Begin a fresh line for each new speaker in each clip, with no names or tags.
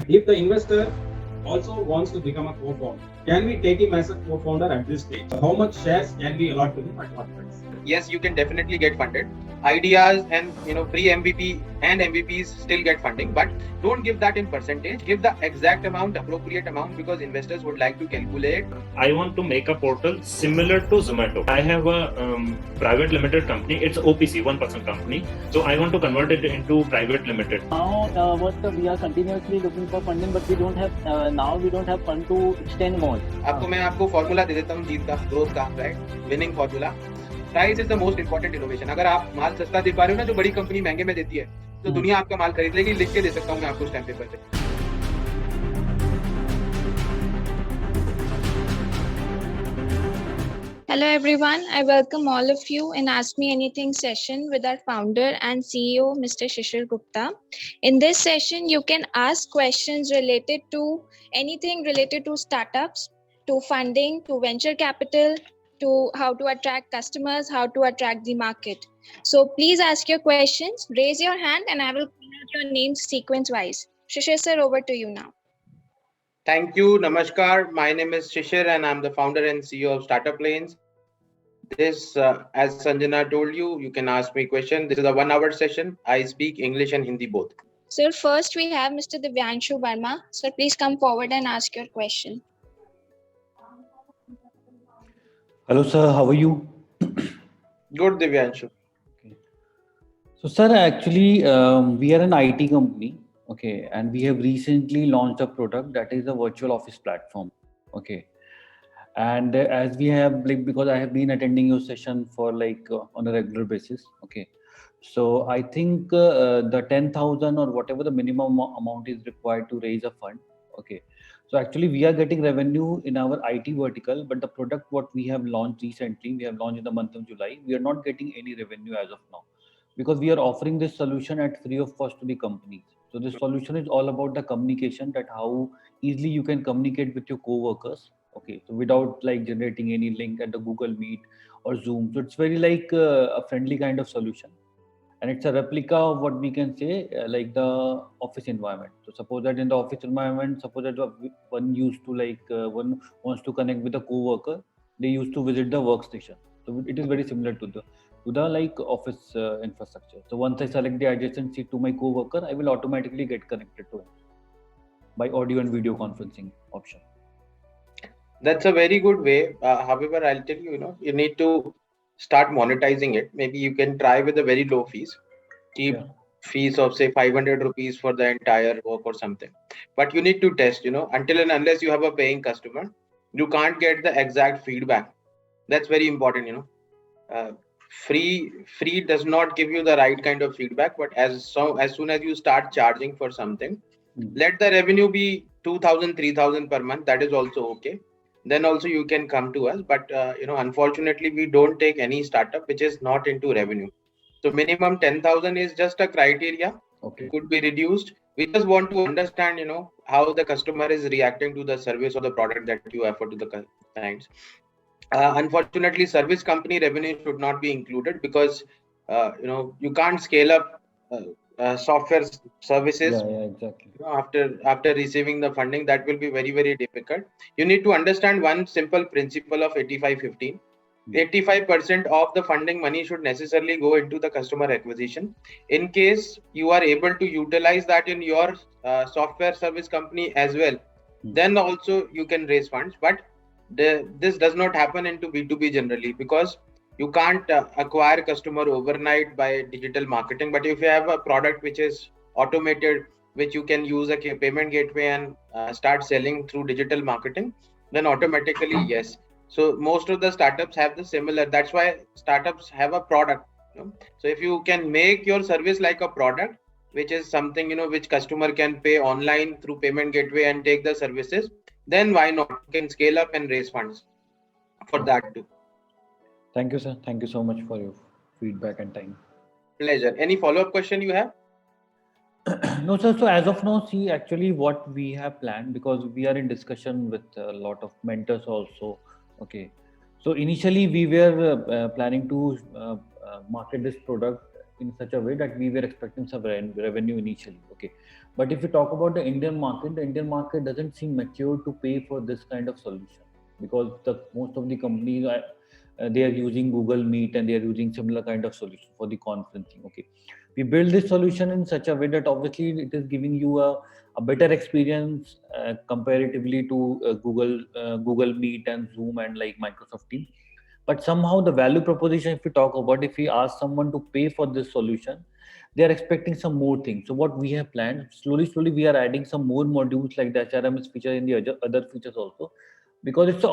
If the investor also wants to become a co-founder, can we take him as a co-founder at this stage? How much shares can we allot to him at what price?
Yes, you can definitely get funded. Ideas and pre-MVP and MVPs still get funding, but don't give that in percentage. Give the exact amount, appropriate amount, because investors would like to calculate.
I want to make a portal similar to Zomato. I have a private limited company. It's OPC, 1% company. So I want to convert it into private limited.
Now, we are continuously looking for funding, but we don't have fund to extend more.
आपको formula दे देता हूँ जीत का, growth का, right? Winning formula. Price is the most important innovation. अगर आप माल सस्ता दे पा रहे हो ना, जो बड़ी कंपनी महंगे में देती है, तो दुनिया आपका माल खरीद लेगी. लिख के दे सकता हूँ मैं आपको स्टैम्प पेपर पे.
Hello everyone, I welcome all of you in Ask Me Anything session with our founder and CEO, Mr. Shishir Gupta. In this session, you can ask questions related to anything related to startups, to funding, to venture capital, to how to attract customers, how to attract the market. So please ask your questions, raise your hand, and I will call out your names sequence-wise. Shishir sir, over to you now.
Thank you. Namaskar. My name is Shishir and I'm the founder and CEO of StartupLanes. This, as Sanjana told you, you can ask me a question. This is a 1 hour session. I speak English and Hindi both.
Sir, first we have Mr. Divyanshu Verma. Sir, please come forward and ask your question.
Hello, sir. How are you?
Good, Divyanshu.
Okay. So, sir, actually, we are an IT company. Okay, and we have recently launched a product that is a virtual office platform. Okay, and as we have because I have been attending your session for on a regular basis. Okay, so I think the 10,000 or whatever the minimum amount is required to raise a fund. Okay, so actually we are getting revenue in our IT vertical, but the product what we have launched recently, we have launched in the month of July. We are not getting any revenue as of now because we are offering this solution at free of cost to the companies. So this solution is all about the communication, that how easily you can communicate with your co-workers. Okay, so without generating any link at the Google Meet or Zoom. So it's very a friendly kind of solution. And it's a replica of what we can say like the office environment. So suppose that in the office environment, suppose that one used to one wants to connect with a co-worker, they used to visit the workstation. So it is very similar to the office infrastructure. So once I select the adjacent seat to my co-worker, I will automatically get connected to him by audio and video conferencing option.
That's a very good way. However, I'll tell you, you need to start monetizing it. Maybe you can try with a very low fees. Keep fees of say 500 rupees for the entire work or something. But you need to test, until and unless you have a paying customer, you can't get the exact feedback. That's very important, Free does not give you the right kind of feedback, but as soon as you start charging for something, let the revenue be 2,000, 3,000 per month. That is also okay. Then also you can come to us. But unfortunately, we don't take any startup which is not into revenue. So minimum 10,000 is just a criteria.
Okay.
It could be reduced. We just want to understand, how the customer is reacting to the service or the product that you offer to the clients. Unfortunately, service company revenue should not be included because you can't scale up software services.
Exactly.
After receiving the funding, that will be very, very difficult. You need to understand one simple principle of 85-15. 85% of the funding money should necessarily go into the customer acquisition. In case you are able to utilize that in your software service company as well, then also you can raise funds. But this does not happen into B2B generally because you can't acquire customer overnight by digital marketing. But if you have a product which is automated, which you can use a payment gateway and start selling through digital marketing, then automatically yes. So most of the startups have the similar. That's why startups have a product. So if you can make your service like a product, which is something which customer can pay online through payment gateway and take the services, then why not? You can scale up and raise funds for that too.
Thank you, sir. Thank you so much for your feedback and time.
Pleasure. Any follow-up question you have?
No, sir. So as of now, see, actually what we have planned, because we are in discussion with a lot of mentors also. Okay. So initially we were planning to market this product in such a way that we were expecting some revenue initially. Okay. But if you talk about the Indian market doesn't seem mature to pay for this kind of solution, because most of the companies they are using Google Meet and they are using similar kind of solution for the conferencing. Okay, we build this solution in such a way that obviously it is giving you a better experience comparatively to Google Meet and Zoom and like Microsoft Teams. But somehow the value proposition, if we talk about, if we ask someone to pay for this solution, they are expecting some more things. So what we have planned, slowly we are adding some more modules like the HRMS feature in the other features also, because it's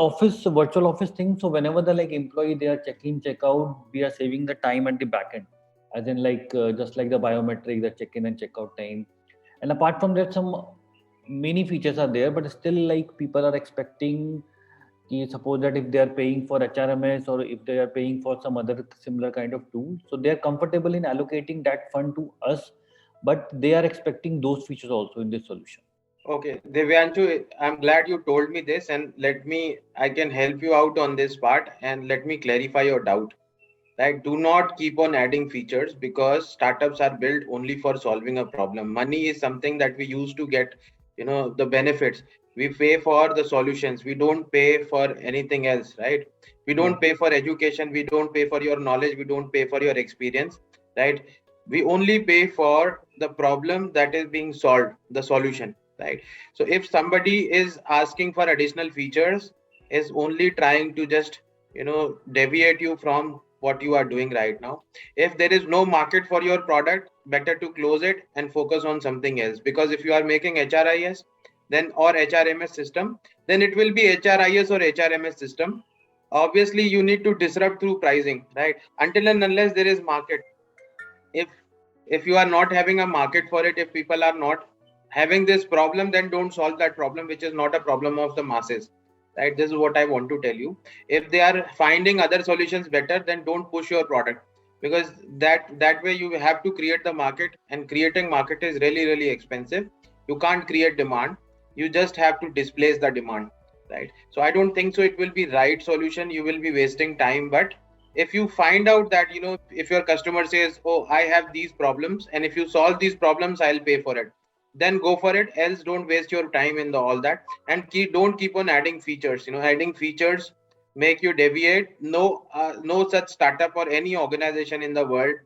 a virtual office thing. So whenever the like employee they are check in check out, we are saving the time at the back end, as in like just like the biometric, the check in and check out time. And apart from that, some many features are there, but still like people are expecting, suppose that if they are paying for HRMS or if they are paying for some other similar kind of tool, so they are comfortable in allocating that fund to us, but they are expecting those features also in this solution.
Okay, Devyanshu, I'm glad you told me this, and I can help you out on this part, and let me clarify your doubt. Right? Do not keep on adding features, because startups are built only for solving a problem. Money is something that we use to get, the benefits. We pay for the solutions. We don't pay for anything else, right? We don't pay for education. We don't pay for your knowledge. We don't pay for your experience, right? We only pay for the problem that is being solved, the solution, right? So if somebody is asking for additional features, is only trying to just, deviate you from what you are doing right now. If there is no market for your product, better to close it and focus on something else. Because if you are making HRIS then or HRMS system, then it will be HRIS or HRMS system. Obviously you need to disrupt through pricing, right? Until and unless there is market. If you are not having a market for it, if people are not having this problem, then don't solve that problem, which is not a problem of the masses, right? This is what I want to tell you. If they are finding other solutions better, then don't push your product, because that way you have to create the market, and creating market is really expensive. You can't create demand, you just have to displace the demand, right? So I don't think so it will be right solution. You will be wasting time. But if you find out that, if your customer says, oh, I have these problems, and if you solve these problems, I'll pay for it, then go for it. Else don't waste your time in all that. And don't keep on adding features. Adding features make you deviate. No such startup or any organization in the world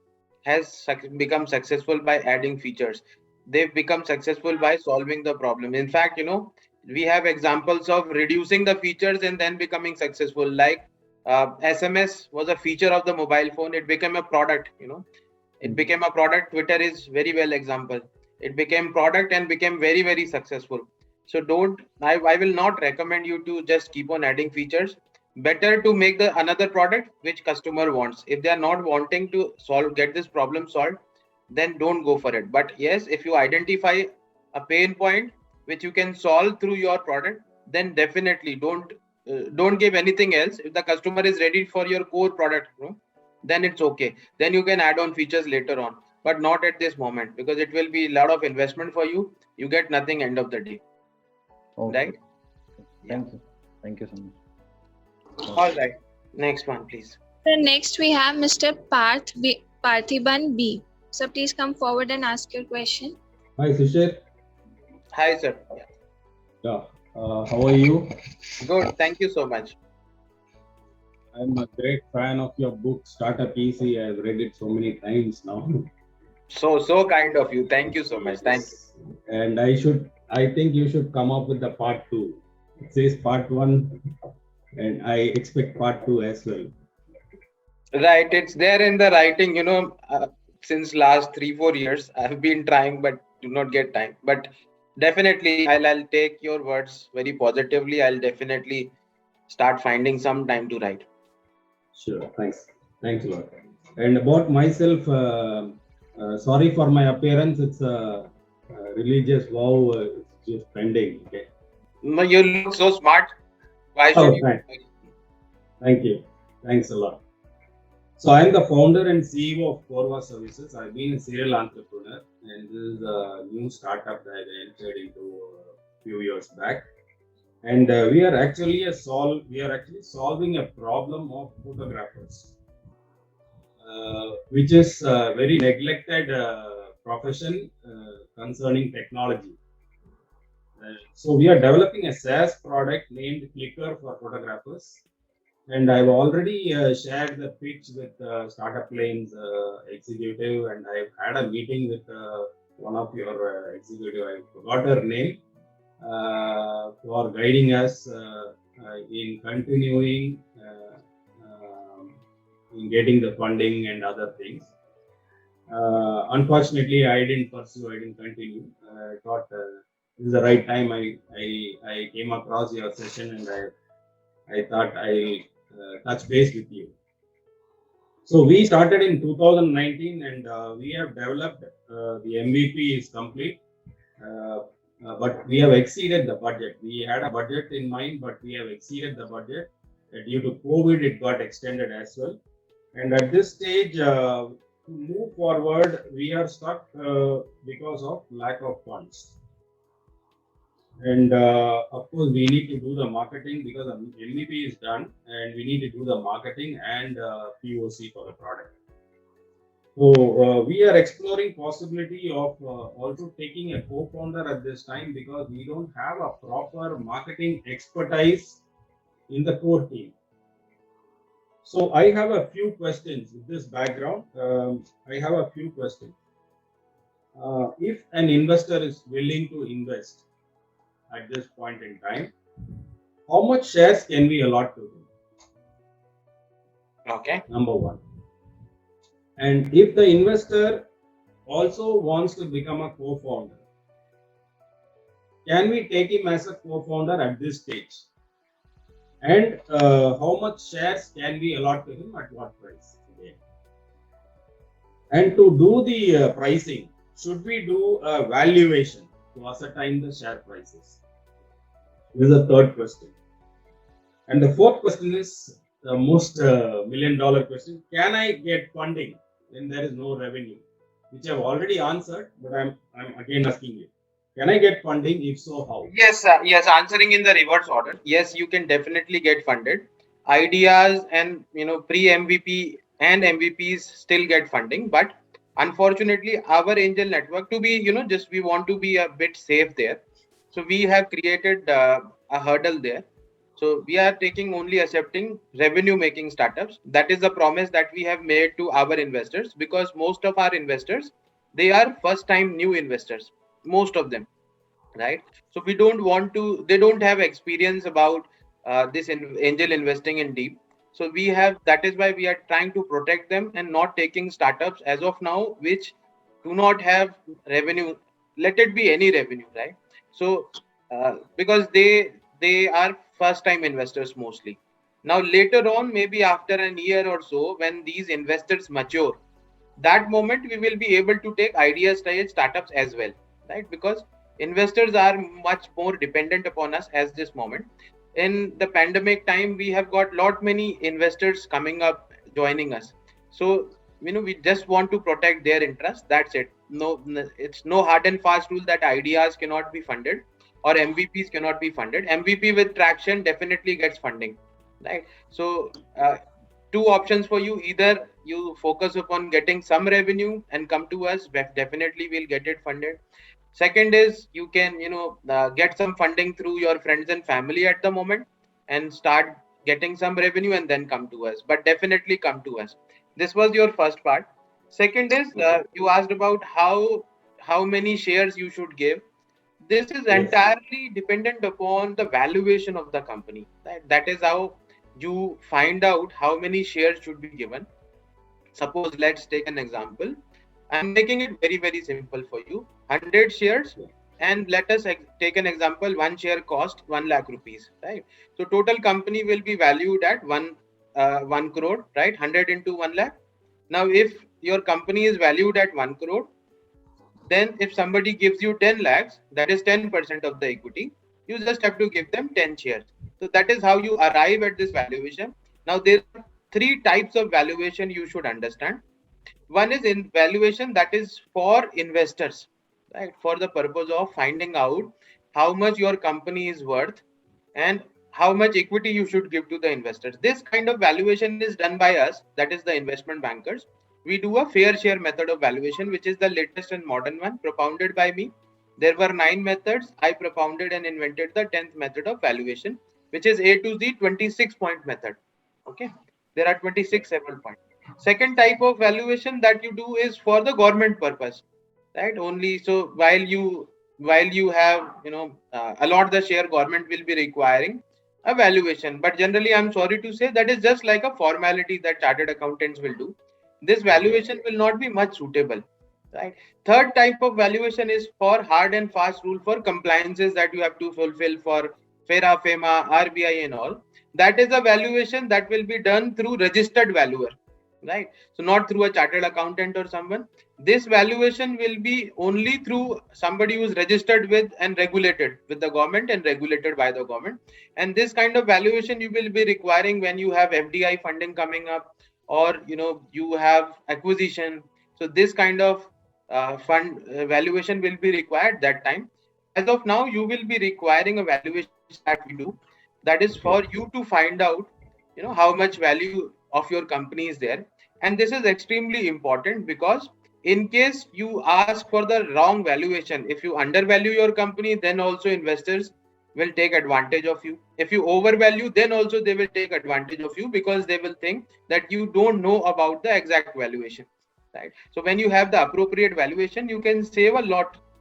has become successful by adding features. They've become successful by solving the problem. In fact, we have examples of reducing the features and then becoming successful. Like SMS was a feature of the mobile phone. It became a product. It became a product. Twitter is very well example. It became product and became very successful. So I will not recommend you to just keep on adding features. Better to make the another product which customer wants. If they are not wanting to get this problem solved, then don't go for it. But yes, if you identify a pain point which you can solve through your product, then definitely don't give anything else. If the customer is ready for your core product, then it's okay. Then you can add on features later on, but not at this moment, because it will be a lot of investment for you. You get nothing end of the day.
Okay.
Right?
Thank you so much.
All right. Next one, please.
So next we have Mr. Parthiban B. So please come forward and ask your question.
Hi, Shishir.
Hi, sir.
Yeah. How are you?
Good. Thank you so much.
I'm a great fan of your book, Startup Easy. I've read it so many times now.
So kind of you. Thank you so much. Thank you.
And I think you should come up with the part 2. It says part 1, and I expect part 2 as well.
Right. It's there in the writing, since last 3-4 years. I've been trying, but do not get time. But definitely, I'll take your words very positively. I'll definitely start finding some time to write.
Sure. Thanks a lot. And about myself, sorry for my appearance. It's a religious vow. It's just pending. Okay.
No, you look so smart. Why should you?
Thank you. Thanks a lot. So I'm the founder and CEO of Corva Services. I've been a serial entrepreneur, and this is a new startup that I entered into a few years back. And we are actually solving a problem of photographers, which is very neglected profession concerning technology. So we are developing a SaaS product named Clicker for photographers. And I've already shared the pitch with StartupLanes executive, and I've had a meeting with one of your executive. I forgot her name, for guiding us in continuing in getting the funding and other things. Unfortunately, I didn't pursue. I didn't continue. I thought this is the right time. I came across your session, and I thought I touch base with you. So we started in 2019, and we have developed the MVP is complete, but we have exceeded the budget. We had a budget in mind, but we have exceeded the budget. Due to COVID, it got extended as well. And at this stage, to move forward, we are stuck because of lack of funds. And of course, we need to do the marketing because the MVP is done, and we need to do the marketing and POC for the product. So we are exploring possibility of also taking a co-founder at this time, because we don't have a proper marketing expertise in the core team. So I have a few questions with this background. I have a few questions. If an investor is willing to invest at this point in time, how much shares can we allot to him?
Okay.
Number one. And if the investor also wants to become a co-founder, can we take him as a co-founder at this stage? And how much shares can we allot to him at what price? Again. And to do the pricing, should we do a valuation to ascertain the share prices? This is the third question. And the fourth question is the most million-dollar question. Can I get funding when there is no revenue? Which I've already answered, but I'm again asking you. Can I get funding? If so, how?
Yes, yes. Answering in the reverse order. Yes, you can definitely get funded. Ideas and pre-MVP and MVPs still get funding, but unfortunately, our angel network, to be just we want to be a bit safe there. So we have created a hurdle there. So we are only accepting revenue making startups. That is the promise that we have made to our investors, because most of our investors, they are first time new investors, most of them, right? So we don't want to, they don't have experience about this angel investing in deep. So that is why we are trying to protect them and not taking startups as of now which do not have revenue. Let it be any revenue, right? So because they are first time investors mostly. Now later on, maybe after a year or so, when these investors mature, that moment we will be able to take idea stage startups as well, right? Because investors are much more dependent upon us as this moment. In the pandemic time, we have got many investors coming up joining us. So we just want to protect their interest. That's it. No, it's no hard and fast rule that ideas cannot be funded or MVPs cannot be funded. MVP with traction definitely gets funding, right? So two options for you: either you focus upon getting some revenue and come to us, definitely we'll get it funded. Second is you can get some funding through your friends and family at the moment and start getting some revenue and then come to us, but definitely come to us. This was your first part. Second is you asked about how many shares you should give. This is entirely dependent upon the valuation of the company. That is how you find out how many shares should be given. Suppose, let's take an example. I'm making it very, very simple for you. 100 shares, and let us take an example. One share cost 1 lakh rupees, right? So total company will be valued at 1 crore, right? 100 into 1 lakh. Now, if your company is valued at 1 crore, then if somebody gives you 10 lakhs, that is 10% of the equity. You just have to give them 10 shares. So that is how you arrive at this valuation. Now, there are three types of valuation you should understand. One is in valuation that is for investors, right? For the purpose of finding out how much your company is worth and how much equity you should give to the investors. This kind of valuation is done by us, that is the investment bankers. we do a fair share method of valuation, which is the latest and modern one propounded by me. There were 9 methods. I propounded and invented the 10th method of valuation, which is A to Z 26-point method. Okay, there are 26 several points. Second type of valuation that you do is for the government purpose, right? Only so while you have allot the share, government will be requiring a valuation, but generally I'm sorry to say that is just like a formality that chartered accountants will do. This valuation will not be much suitable, right? Third type of valuation is for hard and fast rule for compliances that you have to fulfill for FERA, FEMA, RBI and all. That is a valuation that will be done through registered valuer, right? So not through a chartered accountant or someone. This valuation will be only through somebody who is registered with and regulated with the government and regulated by the government. And this kind of valuation you will be requiring when you have FDI funding coming up, or you have acquisition. So this kind of fund valuation will be required that time. As of now, you will be requiring a valuation that we do, that is for you to find out how much value of your company is there. And this is extremely important, because in case you ask for the wrong valuation, if you undervalue your company, then also investors will take advantage of you. If you overvalue, then also they will take advantage of you, because they will think that you don't know about the exact valuation, right? So when you have the appropriate valuation, you can save a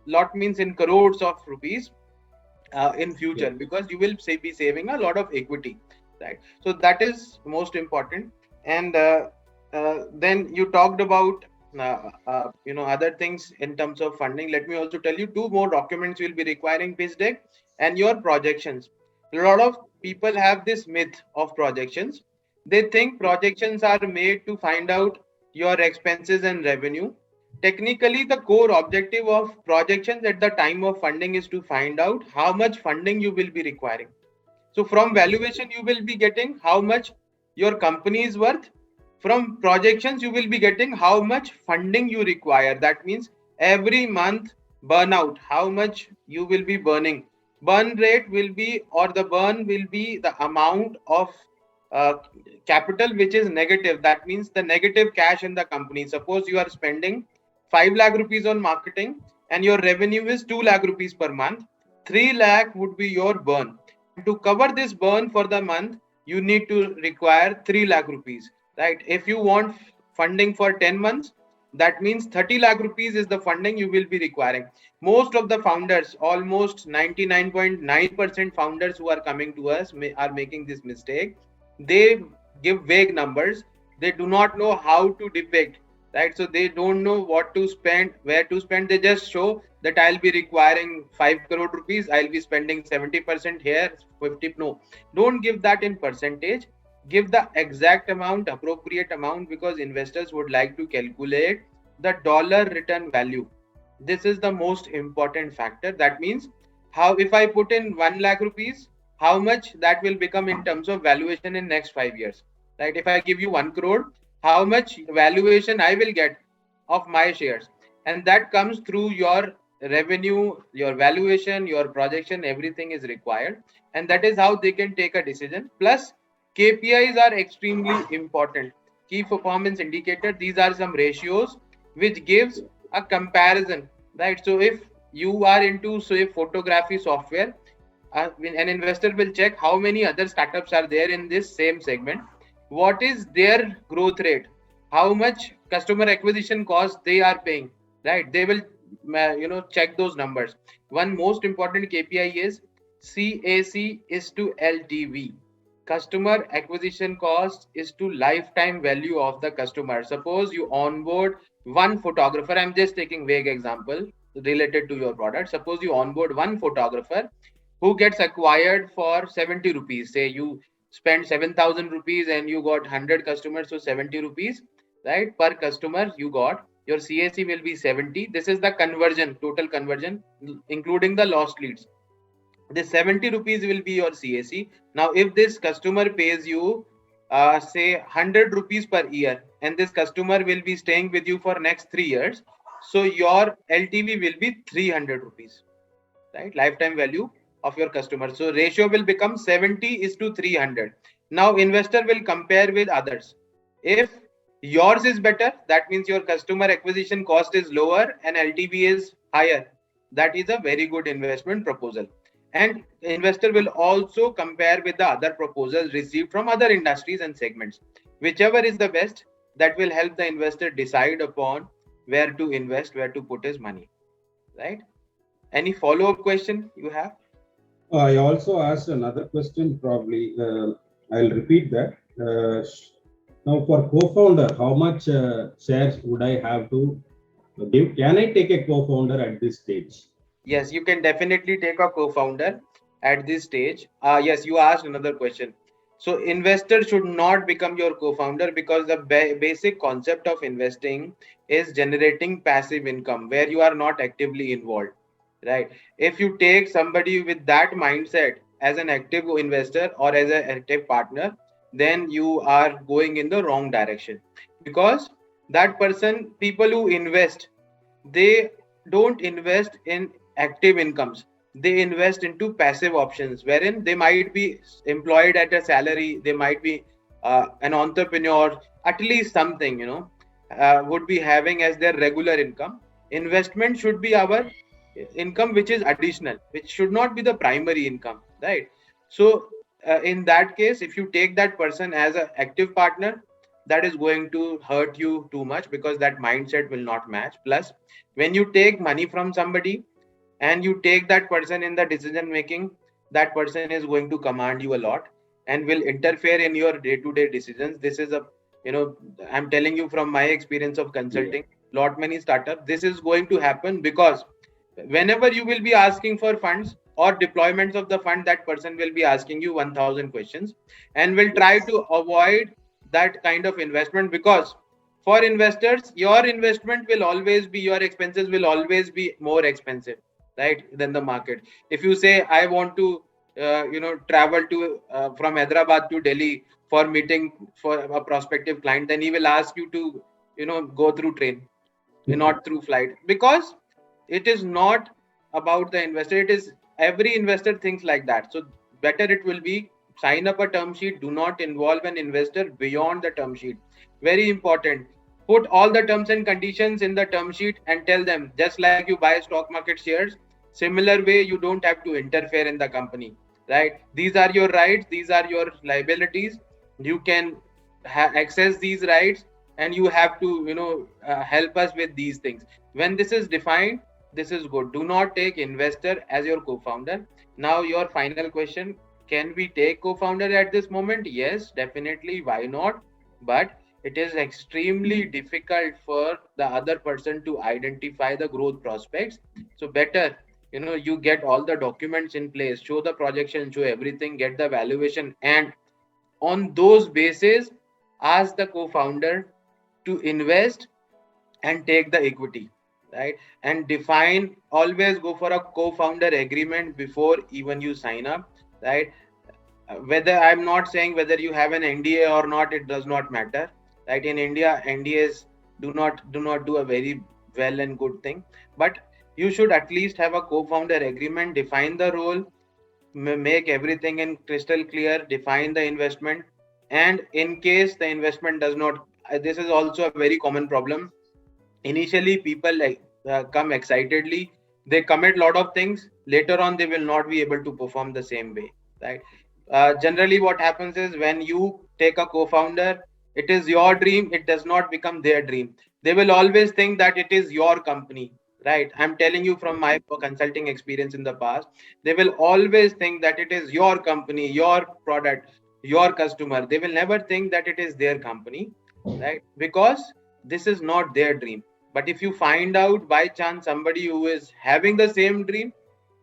lot means in crores of rupees in future, because you will be saving a lot of equity, right? So that is most important. And then you talked about other things in terms of funding. Let me also tell you 2 more documents you'll be requiring: pitch deck and your projections. A lot of people have this myth of projections. They think projections are made to find out your expenses and revenue. Technically, the core objective of projections at the time of funding is to find out how much funding you will be requiring. So from valuation, you will be getting how much your company is worth. From projections, you will be getting how much funding you require. That means every month burnout, how much you will be burning. Burn rate will be, or the burn will be the amount of capital which is negative. That means the negative cash in the company. Suppose you are spending 5 lakh rupees on marketing and your revenue is 2 lakh rupees per month. 3 lakh would be your burn. To cover this burn for the month, you need to require 3 lakh rupees, right? If you want funding for 10 months, that means 30 lakh rupees is the funding you will be requiring. Most of the founders, almost 99.9% founders who are coming to us are making this mistake. They give vague numbers. They do not know how to depict, right? So they don't know what to spend, where to spend. They just show that I'll be requiring 5 crore rupees. I'll be spending 70% here, 50. No, don't give that in percentage. Give the exact amount, appropriate amount, because investors would like to calculate the dollar return value. This is the most important factor. That means how, if I put in 1 lakh rupees, how much that will become in terms of valuation in next 5 years, right? If I give you 1 crore, how much valuation I will get of my shares. And that comes through your revenue, your valuation, your projection, everything is required. And that is how they can take a decision. Plus, KPIs are extremely important. Key performance indicator. These are some ratios which gives a comparison, right? So if you are into, say, photography software, an investor will check how many other startups are there in this same segment. What is their growth rate? How much customer acquisition cost they are paying, right? They will check those numbers. One most important KPI is CAC is to LTV. Customer acquisition cost is to lifetime value of the customer. Suppose you onboard one photographer. I'm just taking vague example related to your product. Suppose you onboard one photographer who gets acquired for 70 rupees. Say you spend 7,000 rupees and you got 100 customers, so 70 rupees, right? Per customer you got. Your CAC will be 70. This is the conversion, total conversion, including the lost leads. This 70 rupees will be your CAC. Now, if this customer pays you, say 100 rupees per year, and this customer will be staying with you for next 3 years, so your LTV will be 300 rupees, right? Lifetime value of your customer. So ratio will become 70 is to 300. Now investor will compare with others. If yours is better, that means your customer acquisition cost is lower and LTV is higher. That is a very good investment proposal. And investor will also compare with the other proposals received from other industries and segments. Whichever is the best, that will help the investor decide upon where to invest, where to put his money. Right? Any follow-up question you have?
I also asked another question, probably. I'll repeat that. Now, for co-founder, how much shares would I have to give? Can I take a co-founder at this stage?
Yes, you can definitely take a co-founder at this stage. Yes, you asked another question. So investor should not become your co-founder, because the basic concept of investing is generating passive income where you are not actively involved, right? If you take somebody with that mindset as an active investor or as an active partner, then you are going in the wrong direction, because that person, people who invest, they don't invest in active incomes. They invest into passive options wherein they might be employed at a salary, they might be an entrepreneur, at least something, would be having as their regular income. Investment should be our income which is additional, which should not be the primary income, right? So in that case, if you take that person as an active partner, that is going to hurt you too much, because that mindset will not match. Plus, when you take money from somebody and you take that person in the decision making, that person is going to command you a lot and will interfere in your day-to-day decisions. This is a, I'm telling you from my experience of consulting lot many startups, this is going to happen, because whenever you will be asking for funds or deployments of the fund, that person will be asking you 1000 questions and will try to avoid that kind of investment, because for investors, your investment will always be, your expenses will always be more expensive, right, than the market. If you say, I want to travel to from Hyderabad to Delhi for meeting for a prospective client, then he will ask you to go through train, not through flight, because it is not about the investor. It is, every investor thinks like that. So better it will be, sign up a term sheet, do not involve an investor beyond the term sheet. Very important. Put all the terms and conditions in the term sheet and tell them, just like you buy stock market shares, similar way you don't have to interfere in the company, right? These are your rights, these are your liabilities. You can access these rights, and you have to help us with these things. When this is defined, this is good. Do not take investor as your co-founder. Now your final question, can we take co-founder at this moment? Yes, definitely, why not? But it is extremely difficult for the other person to identify the growth prospects. So better, you get all the documents in place, show the projection, show everything, get the valuation, and on those bases, ask the co-founder to invest and take the equity, right? And define, always go for a co-founder agreement before even you sign up, right? Whether, I'm not saying whether you have an NDA or not, it does not matter, right? In India, NDAs do not do a very well and good thing, but you should at least have a co-founder agreement, define the role, make everything in crystal clear, define the investment. And in case the investment does not, this is also a very common problem. Initially people come excitedly, they commit a lot of things, later on they will not be able to perform the same way, right? Generally what happens is, when you take a co-founder, it is your dream, it does not become their dream. They will always think that it is your company, right? I'm telling you from my consulting experience in the past. They will always think that it is your company, your product, your customer. They will never think that it is their company, right? Because this is not their dream. But if you find out by chance somebody who is having the same dream,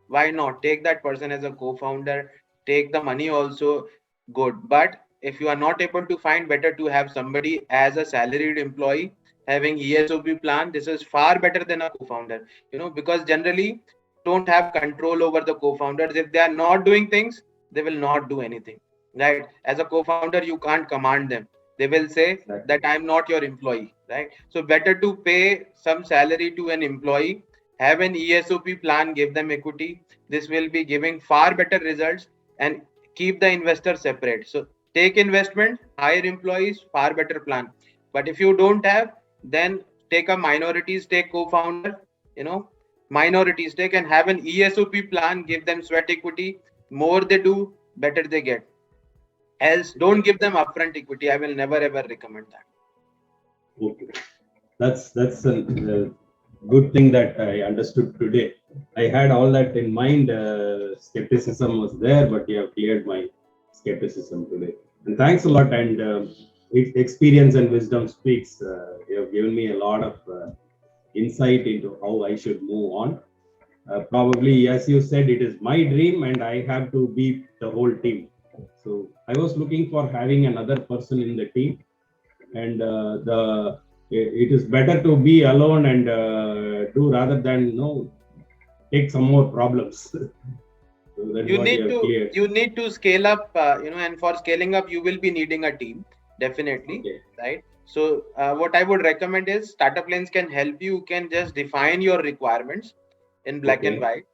why not take that person as a co-founder, take the money also, good. But if you are not able to find, better to have somebody as a salaried employee having ESOP plan. This is far better than a co-founder, because generally you don't have control over the co-founders. If they are not doing things, they will not do anything, right? As a co-founder, you can't command them. They will say that I'm not your employee, right? So better to pay some salary to an employee, have an ESOP plan, give them equity. This will be giving far better results, and keep the investor separate. So take investment, hire employees, far better plan. But if you don't have, then take a minority stake co-founder, minority stake, and have an ESOP plan. Give them sweat equity. More they do, better they get. Else, don't give them upfront equity. I will never ever recommend that.
Okay, that's a good thing that I understood today. I had all that in mind. Skepticism was there, but you have cleared my skepticism today. And thanks a lot. And experience and wisdom speaks. You have given me a lot of insight into how I should move on. Probably, as you said, it is my dream, and I have to be the whole team. So I was looking for having another person in the team, and it is better to be alone and do rather than take some more problems. So
you need to scale up, and for scaling up, you will be needing a team, definitely, right? So what I would recommend is StartupLanes can help you. You can just define your requirements in black and white,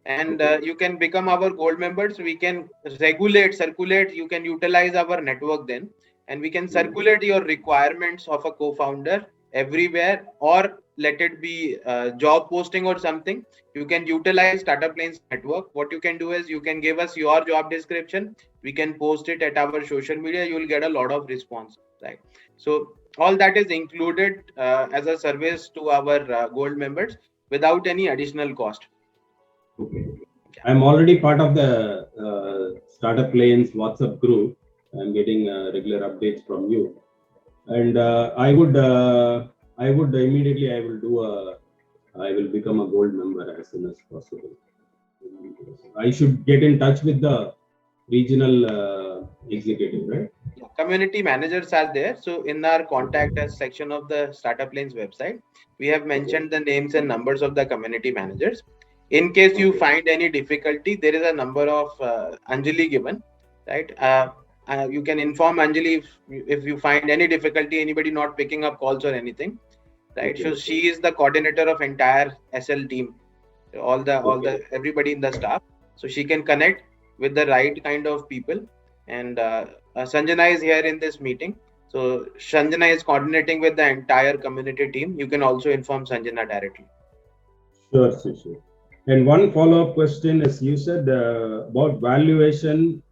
and you can become our gold members. We can circulate. You can utilize our network then, and we can circulate your requirements of a co-founder everywhere, or let it be job posting or something. You can utilize StartupLanes network. What you can do is you can give us your job description. We can post it at our social media. You will get a lot of response, right? So all that is included as a service to our gold members without any additional cost.
Okay. I'm already part of the StartupLanes WhatsApp group. I'm getting regular updates from you, and I would immediately I will become a gold member as soon as possible. I should get in touch with the regional executive, right?
Community managers are there. So in our contact us section of the StartupLanes website, we have mentioned the names and numbers of the community managers. In case you find any difficulty, there is a number of Anjali given, right? You can inform Anjali if you find any difficulty, anybody not picking up calls or anything, right? So she is the coordinator of entire SL team, all the everybody in the staff. So she can connect with the right kind of people. And Sanjana is here in this meeting. So Sanjana is coordinating with the entire community team. You can also inform Sanjana directly.
Sure, Shishir. And one follow-up question is, you said about valuation,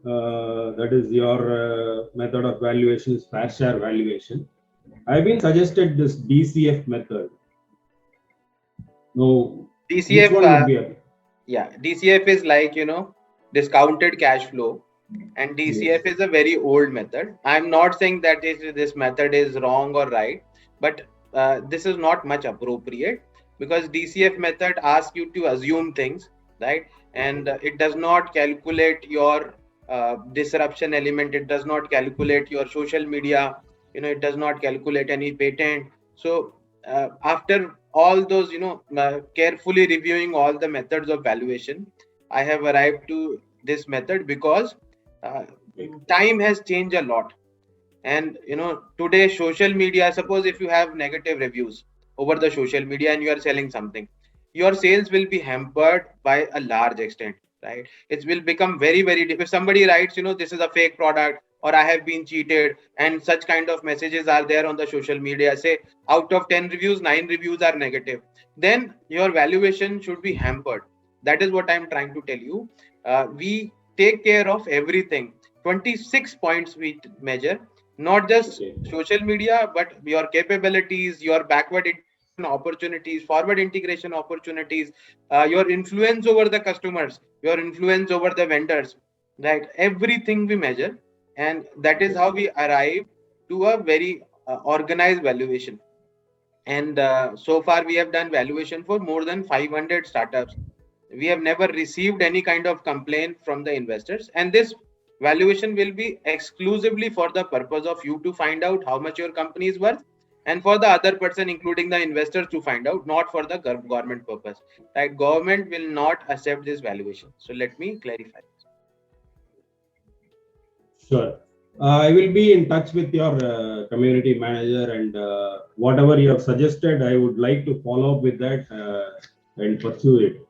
that is your method of valuation is fair share valuation. I've been suggested this DCF method. No,
DCF, DCF is like, discounted cash flow, and DCF is a very old method. I'm not saying that this method is wrong or right, but this is not much appropriate, because DCF method asks you to assume things, right? And it does not calculate your disruption element. It does not calculate your social media. It does not calculate any patent. So after all those, carefully reviewing all the methods of valuation, I have arrived to this method because time has changed a lot. And today social media, suppose if you have negative reviews over the social media and you are selling something, your sales will be hampered by a large extent, right? It will become very, very difficult. If somebody writes, this is a fake product, or I have been cheated, and such kind of messages are there on the social media, say out of 10 reviews, 9 reviews are negative, then your valuation should be hampered. That is what I'm trying to tell you. We take care of everything. 26 points we measure, not just social media, but your capabilities, your backward integration opportunities, forward integration opportunities, your influence over the customers, your influence over the vendors, right? Everything we measure, and that is how we arrive to a very organized valuation. And so far we have done valuation for more than 500 startups. We have never received any kind of complaint from the investors, and this valuation will be exclusively for the purpose of you to find out how much your company is worth, and for the other person, including the investors, to find out, not for the government purpose, right? Government will not accept this valuation. So let me clarify.
Sure. I will be in touch with your community manager, and whatever you have suggested, I would like to follow up with that and pursue it.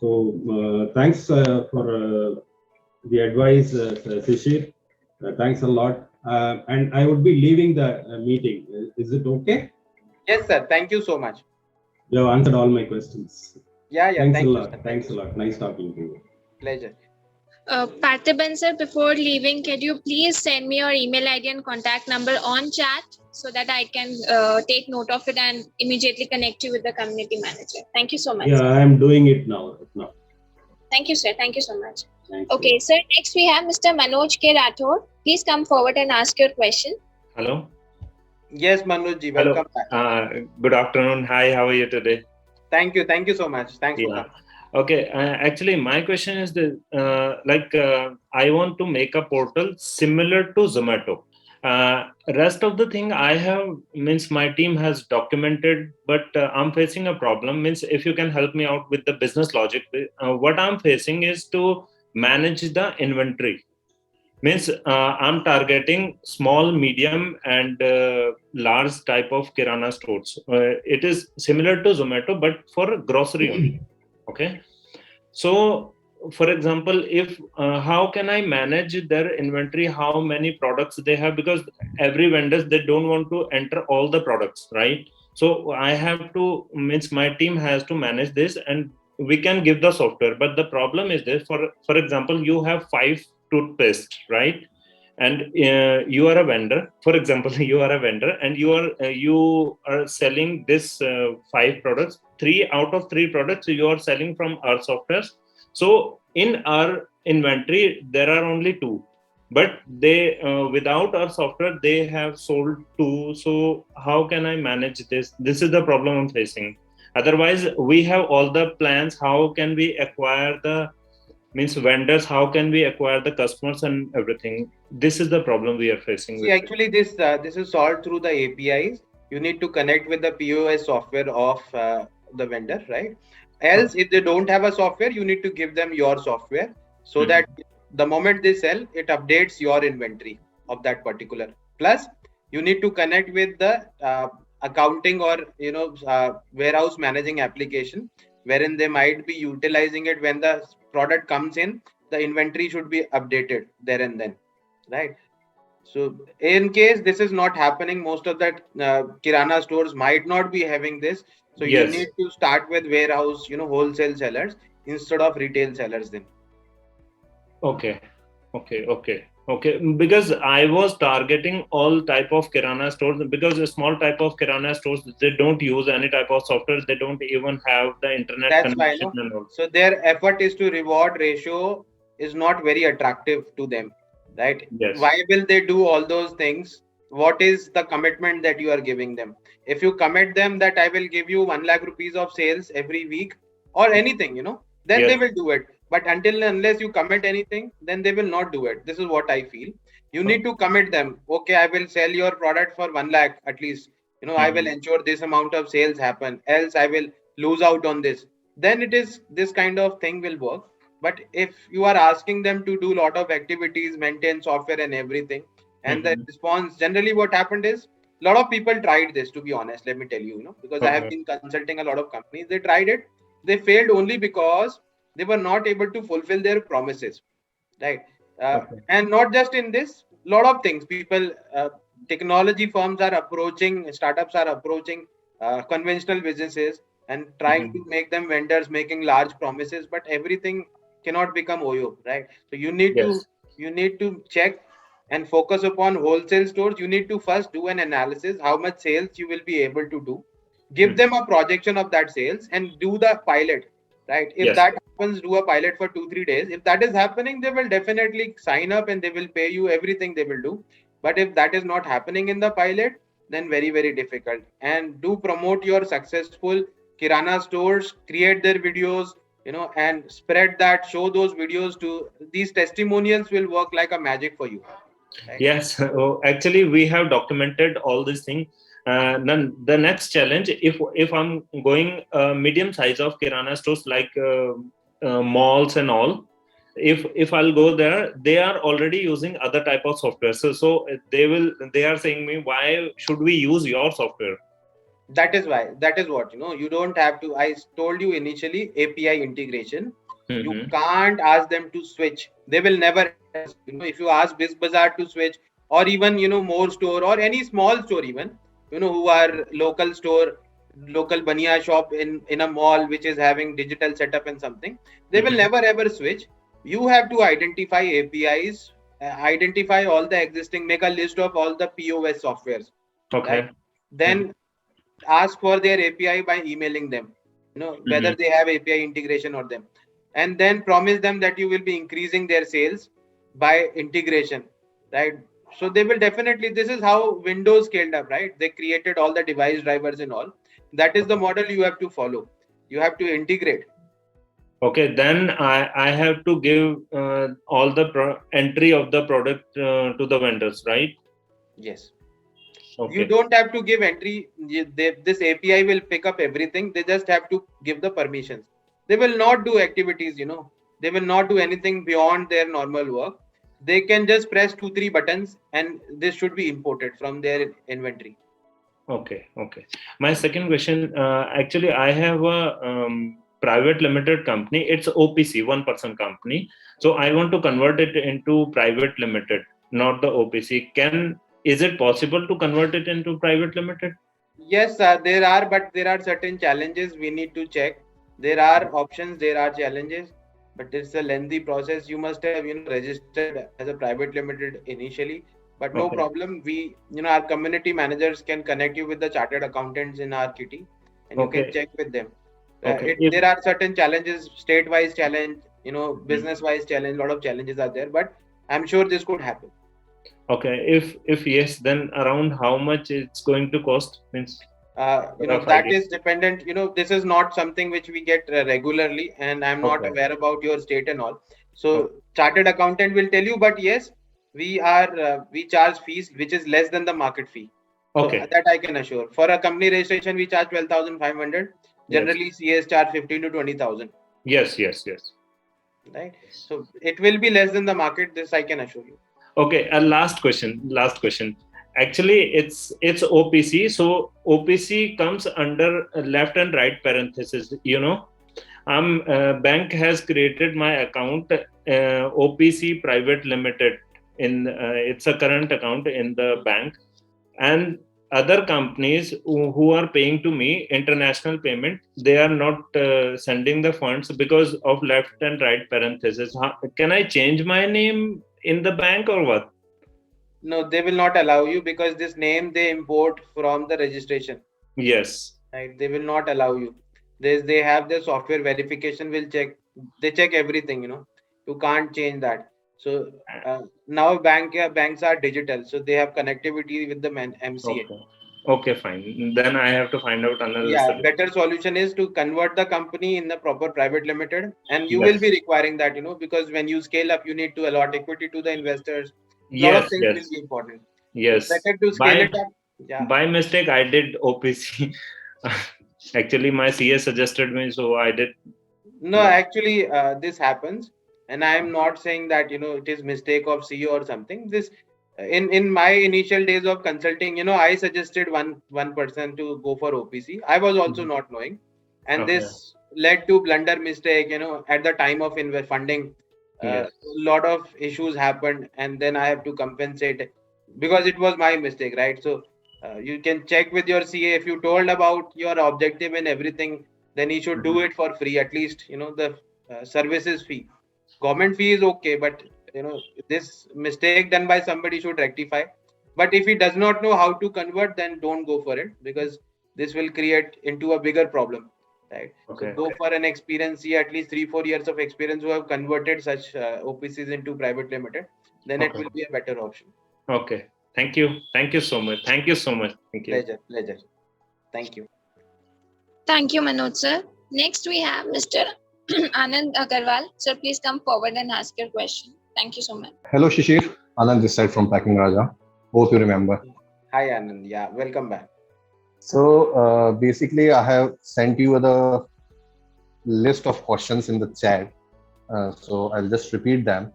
So thanks for the advice, Shishir. Thanks a lot. and I would be leaving the meeting. Is it okay?
Yes, sir. Thank you so much.
You have answered all my questions.
Yeah.
Thanks a
Thank you,
lot.
sir.
Thanks a lot. Nice talking to you.
Pleasure.
Parthiban sir, before leaving, can you please send me your email ID and contact number on chat so that I can take note of it and immediately connect you with the community manager. Thank you so much.
Yeah,
Sir.
I am doing it now.
Thank you, sir. Thank you so much.
Thanks a
Okay,
lot.
sir. Next we have Mr. Manoj K. Rathod. Please come forward and ask your question.
Hello.
Yes, Manoj ji,
Hello.
welcome back.
Good afternoon. Hi. How are you today?
Thank you. Thank you so much. Thanks for coming.
Okay. Actually, my question is I want to make a portal similar to Zomato. Rest of the thing I have means my team has documented, but I'm facing a problem. Means if you can help me out with the business logic, what I'm facing is to manage the inventory. Means I'm targeting small, medium, and large type of kirana stores. It is similar to Zomato, but for grocery only. Okay. So, for example, if how can I manage their inventory? How many products they have? Because every vendors, they don't want to enter all the products, right? So I have to, means my team has to manage this, and we can give the software. But the problem is this: for example, you have 5 toothpaste, right? And you are a vendor. For example, you are a vendor, and you are selling this 5 products. 3 out of 3 products you are selling from our softwares. So in our inventory there are only 2, but they without our software they have sold 2. So how can I manage this? This is the problem I'm facing. Otherwise we have all the plans. How can we acquire the, means vendors, how can we acquire the customers and everything? This is the problem we are facing.
See, actually, this is solved through the APIs. You need to connect with the POS software of the vendor, right? Else, if they don't have a software, you need to give them your software so that the moment they sell, it updates your inventory of that particular. Plus, you need to connect with the accounting or warehouse managing application, wherein they might be utilizing it when the product comes in. The inventory should be updated there and then, right? So in case this is not happening, most of that kirana stores might not be having this. So you need to start with warehouse, wholesale sellers instead of retail sellers then.
Okay. Because I was targeting all type of kirana stores, because a small type of kirana stores, they don't use any type of software. They don't even have the internet connection and all.
So their effort is to reward ratio is not very attractive to them, right?
Yes.
Why will they do all those things? What is the commitment that you are giving them? If you commit them that I will give you 1 lakh rupees of sales every week or anything, then they will do it. But until and unless you commit anything, then they will not do it. This is what I feel. You need to commit them. Okay, I will sell your product for 1 lakh at least. I will ensure this amount of sales happen. Else I will lose out on this. Then it is this kind of thing will work. But if you are asking them to do a lot of activities, maintain software and everything, and the response, generally what happened is a lot of people tried this, to be honest, let me tell you, because I have been consulting a lot of companies. They tried it. They failed only because they were not able to fulfill their promises, right? And not just in this, a lot of things. People, technology firms are approaching, startups are approaching conventional businesses and trying to make them vendors, making large promises, but everything cannot become Oyo, right? So you need to check and focus upon wholesale stores. You need to first do an analysis how much sales you will be able to do. Give them a projection of that sales and do the pilot, right? If that happens, do a pilot for 2-3 days. If that is happening, they will definitely sign up and they will pay you everything they will do. But if that is not happening in the pilot, then very, very difficult. And do promote your successful kirana stores, create their videos, and spread that, show those videos to these testimonials will work like a magic for you. Right?
Yes, actually we have documented all these things. Then the next challenge, if I'm going medium size of kirana stores like malls and all, if I'll go there, they are already using other type of software. So they are saying me, why should we use your software?
That is what, you don't have to. I told you initially, API integration. You can't ask them to switch. They will never, if you ask BizBazaar to switch or even, more store or any small store even, who are local store, local baniya shop in a mall which is having digital setup and something, they will never ever switch. You have to identify APIs, identify all the existing, make a list of all the POS softwares,
Okay.
right? Then ask for their API by emailing them, whether they have API integration or them, and then promise them that you will be increasing their sales by integration, right? So they will definitely, this is how Windows scaled up, right? They created all the device drivers and all. That is the model you have to follow. You have to integrate.
Okay, then I have to give all the entry of the product to the vendors, right?
Yes.
Okay.
You don't have to give entry. This API will pick up everything. They just have to give the permissions. They will not do activities, they will not do anything beyond their normal work. They can just press 2-3 buttons and this should be imported from their inventory.
Okay. My second question, actually, I have a private limited company. It's OPC, one person company. So I want to convert it into private limited, not the OPC. Is it possible to convert it into private limited?
Yes, there are, but there are certain challenges we need to check. There are options, there are challenges, but it's a lengthy process. You must have, registered as a private limited initially, but no
Okay.
problem. We, our community managers can connect you with the chartered accountants in our kitty, and you can check with them.
Okay.
There are certain challenges, state-wise challenge, business-wise challenge. A lot of challenges are there, but I'm sure this could happen.
Okay. If yes, then around how much it's going to cost? Means
that is dependent. This is not something which we get regularly, and I'm not aware about your state and all. So chartered accountant will tell you, but yes, we charge fees which is less than the market fee. So that I can assure. For a company registration, we charge 12,500. Generally, CS charge 15 to 20,000.
Yes.
Right. So it will be less than the market. This I can assure you.
Okay, last question. Actually, it's OPC. So OPC comes under left and right parenthesis. Bank has created my account, OPC Private Limited. It's a current account in the bank, and other companies who are paying to me international payment, they are not sending the funds because of left and right parenthesis. Can I change my name in the bank or what?
No, they will not allow you because this name they import from the registration.
Yes.
Right. They will not allow you. They have their software verification will check. They check everything. You can't change that. So now banks are digital, so they have connectivity with the MCA.
Okay, fine. Then I have to find out another.
Yeah, better solution is to convert the company in the proper private limited, and you will be requiring that, because when you scale up, you need to allot equity to the investors. A lot of things will be important.
Yes.
So better to scale it up. Yeah.
By mistake, I did OPC. Actually, my CS suggested me, so I did.
No, actually, this happens, and I am not saying that it is mistake of CEO or something. This in my initial days of consulting, I suggested one person to go for OPC. I was also not knowing, and this led to blunder mistake. At the time of funding, a lot of issues happened, and then I have to compensate because it was my mistake, right? So you can check with your CA if you told about your objective and everything. Then he should do it for free, at least the services fee. Government fee is okay, but this mistake done by somebody should rectify. But if he does not know how to convert, then don't go for it, because this will create into a bigger problem, right? So go for an experience, see at least 3-4 years of experience who have converted such OPCs into private limited, then it will be a better option.
Okay. Thank you so much. Thank you.
Pleasure. Thank you.
Thank you, Manoj sir. Next, we have Mr. Anand Agarwal. Sir, please come forward and ask your question. Thank you so much.
Hello, Shishir. Anand this side from Packing Raja. Hope you remember.
Hi, Anand. Yeah, welcome back.
So, basically, I have sent you the list of questions in the chat. So, I'll just repeat them.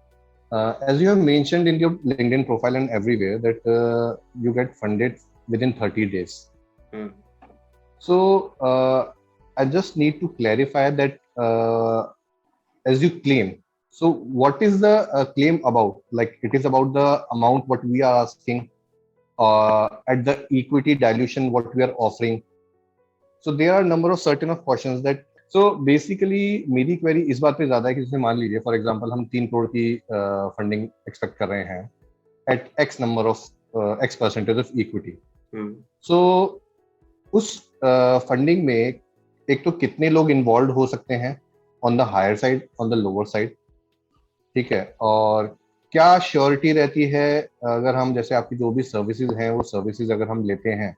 As you have mentioned in your LinkedIn profile and everywhere that you get funded within 30 days. So, I just need to clarify that as you claim So what is the claim about? Like it is about the amount what we are asking, at the equity dilution what we are offering. So there are number of certain of questions that, so basically मेरी query इस बात पे ज्यादा है कि जैसे मान लीजिए फॉर एग्जांपल हम 3 करोड़ की फंडिंग एक्सपेक्ट कर रहे हैं at x number of x percentage of equity. So उस फंडिंग में एक तो कितने लोग इन्वॉल्व हो सकते हैं on the higher side, on the lower side, ठीक है, और क्या श्योरिटी रहती है अगर हम जैसे आपकी जो भी सर्विसेज हैं वो सर्विसेज अगर हम लेते हैं,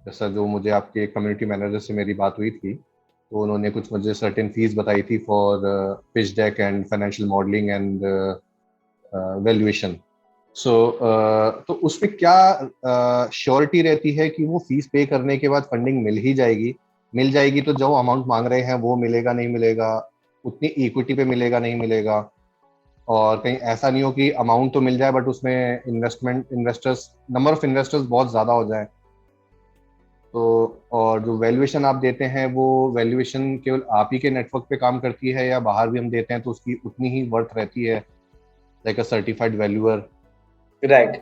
जैसा जो मुझे आपके कम्युनिटी मैनेजर से मेरी बात हुई थी तो उन्होंने कुछ मुझे सर्टेन फीस बताई थी for pitch deck and financial modelling and valuation. So तो उसमें क्या श्योरिटी रहती है कि वो फीस पे करने के बाद फंडिंग मिल जाएगी तो जो अमाउंट मांग रहे हैं वो मिलेगा नहीं मिलेगा, उतनी इक्विटी पे मिलेगा नहीं मिलेगा, और कहीं ऐसा नहीं हो कि अमाउंट तो मिल जाए बट उसमें नंबर ऑफ इन्वेस्टर्स बहुत ज्यादा हो जाए, तो और जो वैल्यूएशन आप देते हैं वो वैल्यूएशन केवल आप ही के नेटवर्क पे काम करती है या बाहर भी हम देते हैं तो उसकी उतनी ही वर्थ रहती है, like a certified valuer.
Right,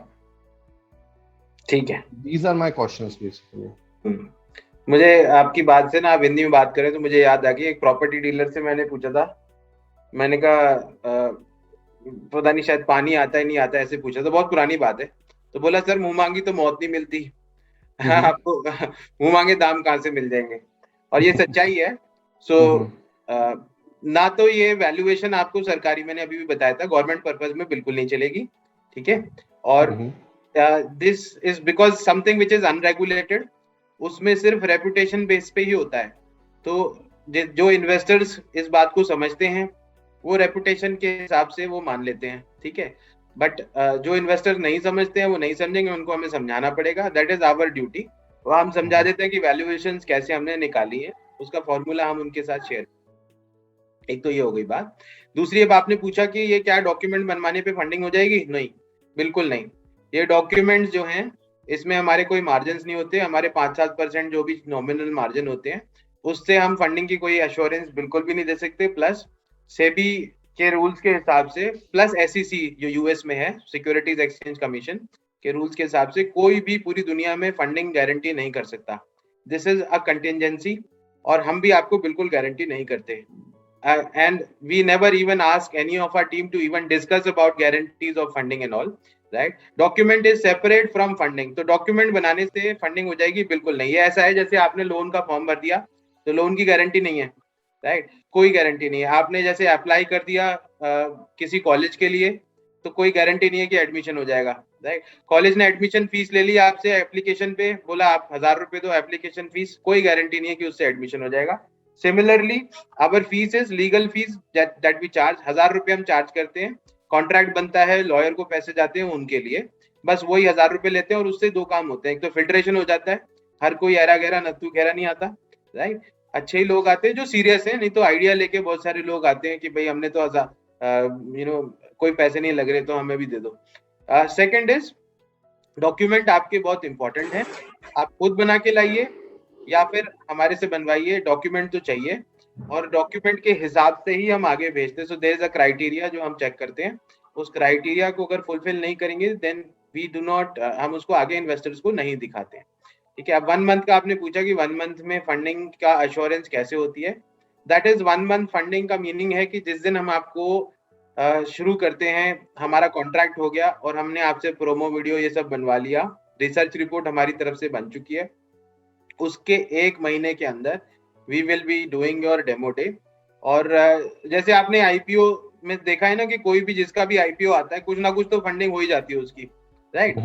ठीक है.
These are my questions basically.
मुझे आपकी बात से ना, आप हिंदी में बात करें तो मुझे याद आ गई, एक प्रॉपर्टी डीलर से मैंने पूछा था, मैंने कहा पता नहीं शायद पानी आता है नहीं आता है ऐसे पूछा, तो बहुत पुरानी बात है. तो बोला सर मुंह मांगी तो मौत नहीं मिलती. हाँ, आपको मुंह मांगे दाम कहाँ से मिल जाएंगे, और ये सच्चाई है. सो ना तो ये वैल्यूएशन आपको सरकारी, मैंने अभी भी बताया था, गवर्नमेंट पर्पज में बिल्कुल नहीं चलेगी, ठीक है. और this is because something which is unregulated, उसमें सिर्फ रेपुटेशन बेस पे ही होता है. तो जो इन्वेस्टर्स इस बात को समझते हैं वो रेपुटेशन के हिसाब से वो मान लेते हैं, ठीक है. बट जो इन्वेस्टर्स नहीं समझते हैं वो नहीं समझेंगे, उनको हमें समझाना पड़ेगा. That is our duty. वो हम समझा देते हैं कि वैल्यूएशंस कैसे हमने निकाली है, उसका फॉर्मूला हम उनके साथ शेयर. एक तो ये हो गई बात. दूसरी, अब आपने पूछा कि ये क्या डॉक्यूमेंट बनवाने पे फंडिंग हो जाएगी? नहीं, बिल्कुल नहीं. ये डॉक्यूमेंट्स जो हैं इसमें हमारे कोई मार्जिन नहीं होते. हमारे 5-7% जो भी नॉमिनल मार्जिन होते हैं उससे हम फंडिंग की कोई एश्योरेंस बिल्कुल भी नहीं दे सकते. प्लस सेबी के रूल्स के हिसाब से, प्लस SEC जो यूएस में है, सिक्योरिटीज एक्सचेंज कमीशन के रूल्स के हिसाब से, कोई भी पूरी दुनिया में फंडिंग गारंटी नहीं कर सकता. दिस इज अ कंटिजेंसी, और हम भी आपको बिल्कुल गारंटी नहीं करते. And we never even ask any of our team to even discuss about guarantees of funding and all. Right? Document is separate from funding. तो डॉक्यूमेंट बनाने से फंडिंग हो जाएगी? बिल्कुल नहीं. ये ऐसा है जैसे आपने लोन का फॉर्म भर दिया तो लोन की गारंटी नहीं है, राइट? कोई गारंटी नहीं है. आपने जैसे अप्लाई कर दिया किसी कॉलेज के लिए तो कोई गारंटी नहीं है कि एडमिशन हो जाएगा, राइट? कॉलेज ने एडमिशन फीस ले ली आपसे, एप्लीकेशन पे बोला आप 1000 रुपए दो एप्लीकेशन फीस, कोई गारंटी नहीं है कि उससे एडमिशन हो जाएगा. Similarly, our fees is legal fees that we charge. 1000 रुपए हम चार्ज करते हैं, कॉन्ट्रैक्ट बनता है, लॉयर को पैसे जाते हैं उनके लिए, बस वही 1000 रुपए लेते हैं. और उससे दो काम होते हैं. एक तो फिल्ट्रेशन हो जाता है, हर कोई ऐरा गहरा नत्थू खेरा नहीं आता, राइट? अच्छे ही लोग आते हैं जो सीरियस हैं, नहीं तो आइडिया लेके बहुत सारे लोग आते हैं कि भाई हमने तो कोई पैसे नहीं लग रहे तो हमें भी दे दो. सेकेंड इज डॉक्यूमेंट आपके बहुत इंपॉर्टेंट है. आप खुद बना के लाइए या फिर हमारे से बनवाइए, डॉक्यूमेंट तो चाहिए, और डॉक्यूमेंट के हिसाब से ही हम आगे भेजते हैं. So there is a criteria जो हम चेक करते हैं. उस क्राइटेरिया को अगर फुलफिल नहीं करेंगे देन वी डू नॉट, हम उसको आगे इन्वेस्टर्स को नहीं दिखाते हैं, ठीक है. अब 1 मंथ का आपने पूछा कि 1 मंथ में फंडिंग का अश्योरेंस कैसे होती है. दैट इज 1 मंथ फंडिंग का मीनिंग है कि जिस दिन हम आपको शुरू करते हैं, हमारा कॉन्ट्रैक्ट हो गया और हमने आपसे प्रोमो वीडियो ये सब बनवा लिया, रिसर्च रिपोर्ट हमारी तरफ से बन चुकी है, उसके 1 महीने के अंदर we will be doing your demo day. और जैसे आपने आईपीओ में देखा है ना कि कोई भी जिसका भी आईपीओ आता है कुछ ना कुछ तो फंडिंग हो ही जाती है उसकी, right?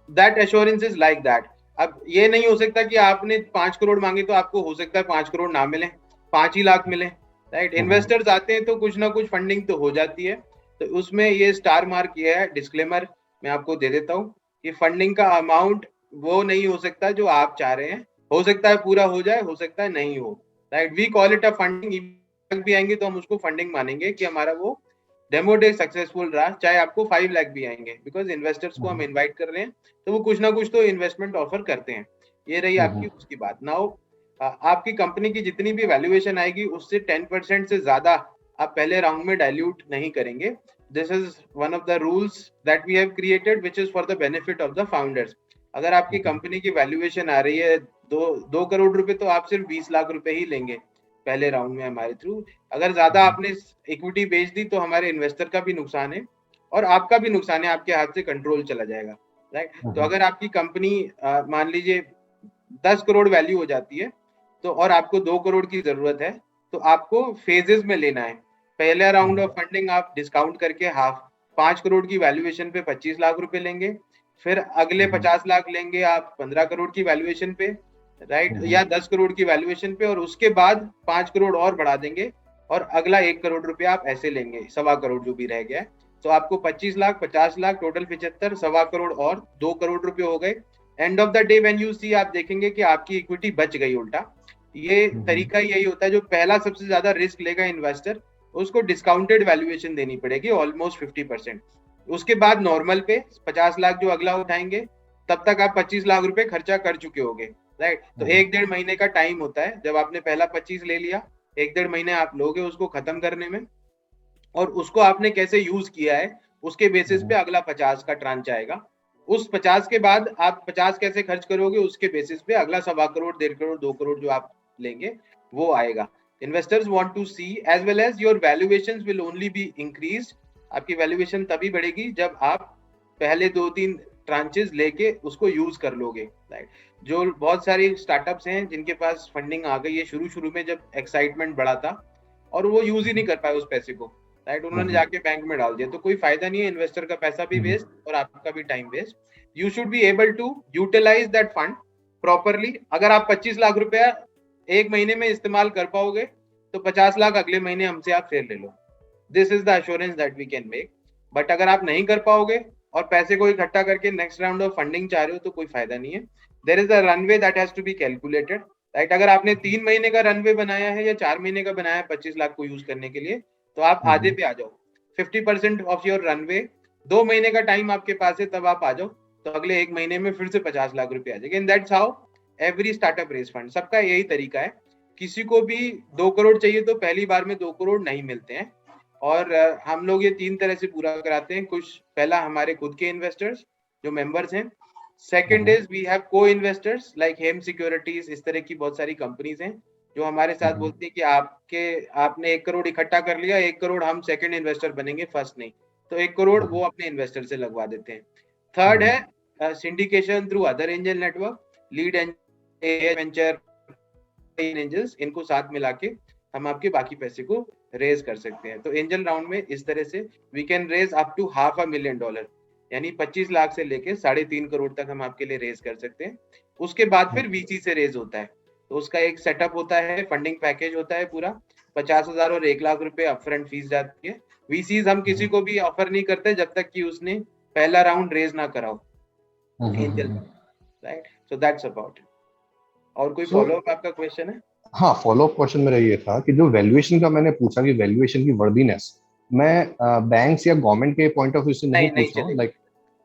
That assurance is like that. अब ये नहीं हो सकता कि आपने 5 करोड़ मांगे तो आपको हो सकता है 5 करोड़ ना मिले, 5 ही लाख मिले, राइट? इन्वेस्टर्स आते हैं तो कुछ ना कुछ फंडिंग तो हो जाती है. तो उसमें ये स्टार मार्क किया है, डिस्क्लेमर मैं आपको दे देता हूँ कि फंडिंग का अमाउंट वो नहीं हो सकता जो आप चाह रहे हैं. हो सकता है पूरा हो जाए, हो सकता है नहीं हो, right? We call it a funding. भी आएंगे तो हम उसको फंडिंग मानेंगे कि हमारा वो डेमो डे सक्सेसफुल रहा, चाहे आपको 5 लाख भी आएंगे, बिकॉज इन्वेस्टर्स को हम इनवाइट कर रहे हैं तो वो कुछ ना कुछ तो इन्वेस्टमेंट ऑफर करते हैं. ये रही आपकी उसकी बात. नाउ आपकी कंपनी की जितनी भी वैल्यूएशन आएगी उससे 10% से ज्यादा आप पहले राउंड में डाइल्यूट नहीं करेंगे. This is one of the rules that we have created which is for the benefit of the founders. अगर आपकी कंपनी की वैल्यूएशन आ रही है 2 करोड़ रुपए, तो आप सिर्फ 20 लाख रुपए ही लेंगे पहले राउंड में हमारे थ्रू. अगर ज्यादा आपने इक्विटी बेच दी तो हमारे इन्वेस्टर का भी नुकसान है और आपका भी नुकसान है, आपके हाथ से कंट्रोल चला जाएगा, राइट. तो अगर आपकी कंपनी मान लीजिए 10 करोड़ वैल्यू हो जाती है, तो और आपको 2 करोड़ की जरूरत है, तो आपको फेजेस में लेना है. पहला राउंड ऑफ फंडिंग आप डिस्काउंट करके हाफ 5 करोड़ की वैल्यूएशन पे 25 लाख रुपए लेंगे. फिर अगले 50 लाख लेंगे आप 15 करोड़ की वैल्यूएशन पे, राइट, या 10 करोड़ की वैल्यूएशन पे, और उसके बाद 5 करोड़ और बढ़ा देंगे और अगला 1 करोड़ रुपया आप ऐसे लेंगे, 1.25 करोड़ जो भी रह गया है. तो आपको 25 लाख, 50 लाख, टोटल 75, 1.25 करोड़ और 2 करोड़ रुपए हो गए. End of the day when you see, आप देखेंगे कि आपकी इक्विटी बच गई. उल्टा ये तरीका यही होता है. जो पहला सबसे ज्यादा रिस्क लेगा इन्वेस्टर, उसको डिस्काउंटेड वैल्यूएशन देनी पड़ेगी ऑलमोस्ट 50%. उसके बाद नॉर्मल पे 50 लाख जो अगला उठाएंगे, तब तक आप 25 लाख रुपए खर्चा कर चुके होंगे, राइट. तो 1-1.5 महीने का टाइम होता है. जब आपने पहला 25 ले लिया, 1-1.5 महीने आप लोगे उसको खत्म करने में, और उसको आपने कैसे यूज किया है उसके बेसिस पे अगला 50 का ट्रांच आएगा. उस 50 के बाद आप 50 कैसे खर्च करोगे उसके बेसिस पे अगला 1.25 करोड़, 1.5 करोड़, 2 करोड़ जो आप लेंगे वो आएगा. Investors want to see as well as your valuations will only be increased. आपकी वैल्यूएशन तभी बढ़ेगी जब आप पहले 2-3 ट्रांचेस लेके उसको यूज कर लोगे, राइट. जो बहुत सारी स्टार्टअप्स हैं जिनके पास फंडिंग आ गई है शुरू में जब एक्साइटमेंट बढ़ा था, और वो यूज ही नहीं कर पाए उस पैसे को, राइट. उन्होंने जाके बैंक में डाल दिया, तो कोई फायदा नहीं है. इन्वेस्टर का पैसा भी वेस्ट और आपका भी time waste. You should be able to utilise that fund properly. अगर आप 25 लाख रुपया एक महीने में इस्तेमाल कर पाओगे, तो 50 लाख अगले महीने हमसे आप फिर ले लो. This is the assurance that we can make. But अगर आप नहीं कर पाओगे और पैसे को इकट्ठा करके नेक्स्ट राउंड ऑफ फंडिंग चाह रहे हो, तो कोई फायदा नहीं है. There is a runway that has to be calculated, right. अगर आपने 3 महीने का रनवे बनाया है या 4 महीने का बनाया है 25 लाख को यूज करने के लिए, तो आप आधे पे आ जाओ. 50% ऑफ योर रनवे, 2 महीने का टाइम आपके पास है, तब आप आ जाओ, तो अगले 1 महीने में फिर से 50 लाख रुपए आ जाएंगे. And that's how every startup raise fund. सबका यही तरीका है. किसी को भी 2 करोड़ चाहिए तो पहली बार में 2 करोड़ नहीं मिलते हैं. और हम लोग ये 3 तरह से पूरा कराते हैं. कुछ पहला हमारे खुद के इन्वेस्टर्स जो मेंबर्स हैं. सेकंड इज वी हैव को इन्वेस्टर्स लाइक हेम सिक्योरिटीज. इस तरह की बहुत सारी कंपनीज हैं जो हमारे साथ बोलती है कि आपने 1 करोड़ इकट्ठा कर लिया, 1 करोड़ हम सेकंड इन्वेस्टर बनेंगे, फर्स्ट नहीं. तो 1 करोड़ वो अपने इन्वेस्टर से लगवा देते हैं. थर्ड है syndication through other angel network, lead venture angels. इनको साथ मिला के हम आपके बाकी पैसे को रेज कर सकते हैं. तो एंजल राउंड में इस तरह से we can raise up to $500,000, यानी 25 लाख से लेके 3.5 करोड़ तक हम आपके लिए रेज कर सकते हैं. उसके बाद फिर वीसी से रेज होता है. तो उसका एक सेटअप होता है, फंडिंग पैकेज होता है पूरा. 50,000 और 1 लाख रुपए अपफ्रंट फीस जाती है. वीसीज हम किसी को भी ऑफर नहीं करते जब तक कि उसने पहला राउंड रेज ना कराओ angel, right. So that's about. और कोई फॉलोअप आपका क्वेश्चन है?
हाँ, फॉलोअप क्वेश्चन मेरा ये था कि जो वैल्यूएशन का मैंने पूछा कि वैल्यूएशन की वर्दीनेस, मैं बैंक्स या गवर्नमेंट के पॉइंट ऑफ व्यू से नहीं पूछ रहा हूँ. लाइक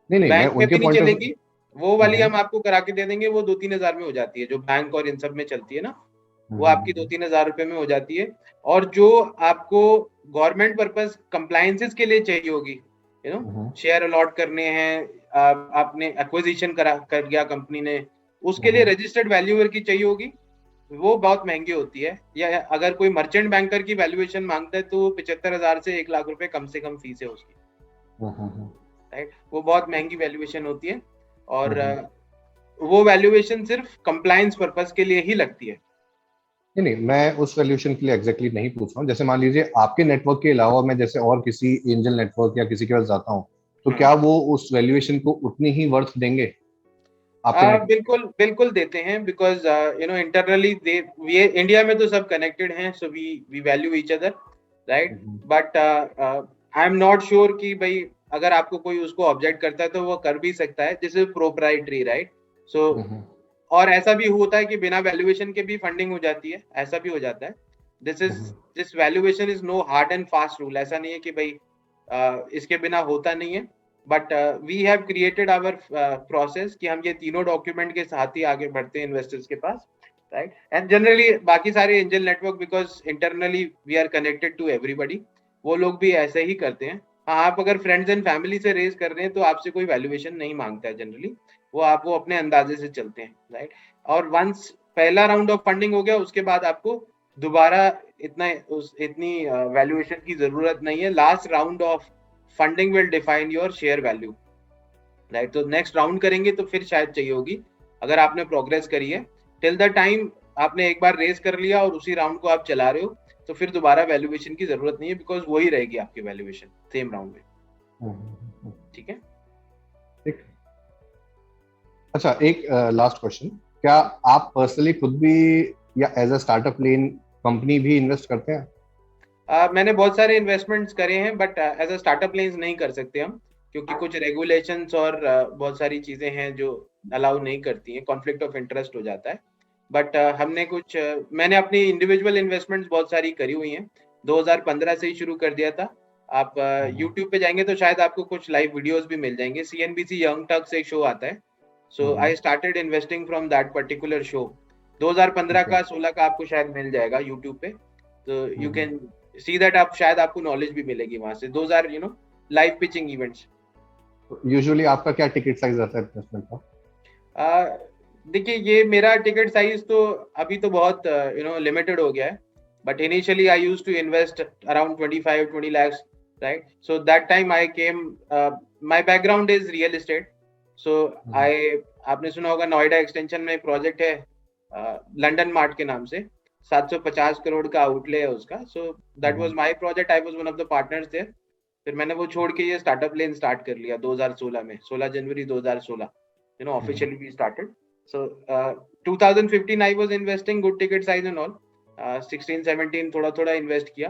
नहीं, मैं उनके पॉइंट ऑफ
चलेगी वो वाली हम आपको करा के दे देंगे. वो 2-3 हजार में हो जाती है, जो बैंक और इन सब में चलती है ना, वो आपकी 2-3 हजार रुपए में हो जाती है. और जो आपको गवर्नमेंट पर्पस कंप्लायंसेस के लिए चाहिए होगी, यू नो, शेयर अलॉट करने हैं, आपने एक्विजिशन कर दिया कंपनी ने, उसके लिए रजिस्टर्ड वैल्यूअर की चाहिए होगी, वो बहुत महंगी होती है. या अगर कोई मर्चेंट बैंकर की वैल्यूएशन मांगता है तो 75,000 से 1 लाख रुपए कम से कम फीस है उसकी, राइट. वो बहुत महंगी वैल्यूएशन होती है. और वो वैल्यूएशन सिर्फ कंप्लायंस पर्पस के लिए ही लगती है.
नहीं, मैं उस वैल्यूएशन के लिए एग्जैक्टली नहीं पूछ रहा हूँ. जैसे मान लीजिए आपके नेटवर्क के अलावा मैं जैसे और किसी एंजल नेटवर्क या किसी के पास जाता हूँ, तो क्या वो उस वैल्यूएशन को उतनी ही वर्थ देंगे?
बिल्कुल देते हैं. Because you know internally India में तो सब कनेक्टेड हैं, so we value each other, right. But I am not sure कि भाई अगर आपको कोई उसको ऑब्जेक्ट करता है तो वो कर भी सकता है. This is proprietary, right. So और ऐसा भी होता है कि बिना वैल्यूएशन के भी फंडिंग हो जाती है, ऐसा भी हो जाता है. This valuation is no hard and fast rule. ऐसा नहीं है कि भाई इसके बिना होता नहीं है. But we have created our process कि हम ये तीनों डॉक्यूमेंट के साथ ही आगे बढ़ते हैं इन्वेस्टर्स के पास, राइट. एंड जनरली बाकी सारे angel network, because internally we are connected to everybody, वो लोग भी ऐसे ही करते हैं. हाँ, आप अगर फ्रेंड्स एंड फैमिली से रेज कर रहे हैं तो आपसे कोई वैल्यूएशन नहीं मांगता है जनरली, वो अपने अंदाजे से चलते हैं, राइट. और वंस पहला राउंड ऑफ फंडिंग हो गया, उसके बाद आपको दोबारा इतनी वैल्यूएशन की जरूरत नहीं है. Last round of funding will define your share value, right. तो नेक्स्ट राउंड करेंगे तो फिर शायद चाहिए होगी, अगर आपने प्रोग्रेस करी है. टिल द टाइम आपने एक बार रेस कर लिया और उसी राउंड को आप चला रहे हो, तो फिर दोबारा वैल्यूएशन की जरूरत नहीं है, बिकॉज वही रहेगी आपकी वैल्यूएशन सेम राउंड में. ठीक है.
ठीक. अच्छा, एक लास्ट क्वेश्चन, क्या आप पर्सनली खुद भी या as a startup lane company भी इन्वेस्ट करते हैं?
मैंने बहुत सारे इन्वेस्टमेंट्स करे हैं, but as a startup lens नहीं कर सकते हम, क्योंकि कुछ रेगुलेशंस और बहुत सारी चीजें हैं जो अलाउ नहीं करती हैं, कॉन्फ्लिक्ट ऑफ इंटरेस्ट हो जाता है. बट मैंने अपनी इंडिविजुअल इन्वेस्टमेंट्स बहुत सारी करी हुई हैं. 2015 से ही शुरू कर दिया था. आप यूट्यूब पे जाएंगे तो शायद आपको कुछ लाइव वीडियोस भी मिल जाएंगे. CNBC यंग टर्क्स एक शो आता है, so I started investing from that particular show. 2015 का 16 का आपको शायद मिल जाएगा यूट्यूब पे, तो यू कैन सी दैट. आप शायद आपको नॉलेज भी मिलेगी वहां से. Those are live pitching events.
Usually आपका क्या टिकट साइज रहता है इन्वेस्टमेंट का?
देखिए, ये मेरा टिकट साइज तो अभी तो बहुत लिमिटेड हो गया है, but initially I used to invest around 25-20 lakhs, right. So that time I came, my background is real estate. So आपने सुना होगा नोएडा एक्सटेंशन में प्रोजेक्ट है लंदन मार्ट के नाम से, 750 करोड़ का आउटले है उसका. So that was my project, I was one of the partners there. फिर मैंने वो छोड़ के ये स्टार्टअप लेन स्टार्ट कर लिया 2016 में, 16 जनवरी 2016 officially we started. So 2015 I was investing good ticket size and all. 16-17 थोड़ा इन्वेस्ट किया,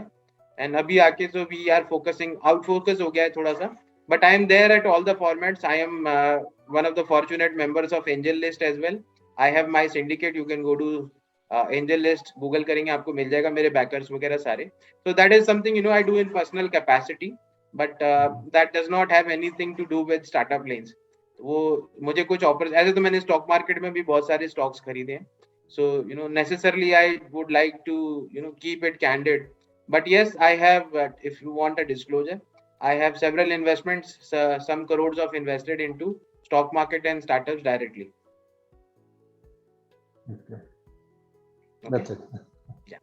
एंड अभी आके तो we are focusing, out focus हो गया है थोड़ा सा. But I am there at all the formats. I am one of the fortunate members of AngelList as well. I have my syndicate. You can go to AngelList, Google करेंगे आपको मिल जाएगा मेरे backers वगैरह सारे. So that is something I do in personal capacity, but that does not have anything to do with startup lens. वो मुझे कुछ ऑफर्स, ऐसे तो मैंने स्टॉक मार्केट में भी बहुत सारे स्टॉक्स खरीदे हैं. So necessarily I would like to keep it candid. But yes, I have, if you want a disclosure, I have several investments, some crores of invested into stock market and startups directly.
Okay. That's it.
Yeah.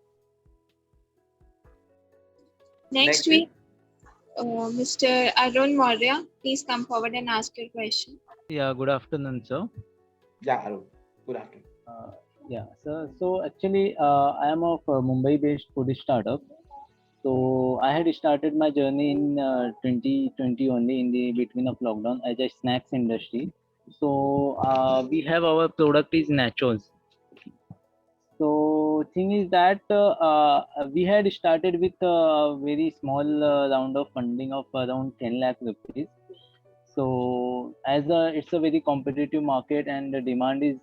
Next week, Mr. Arun Maurya, please come forward and ask your question.
Yeah, good afternoon, sir.
Yeah, Arun. Good afternoon.
Yeah, sir. So actually, I am of Mumbai-based food startup. So I had started my journey in 2020 only, in the between of lockdown, as a snacks industry. So we have our product is nachos. So thing is that we had started with a very small round of funding of around 10 lakh rupees. So as it's a very competitive market and the demand is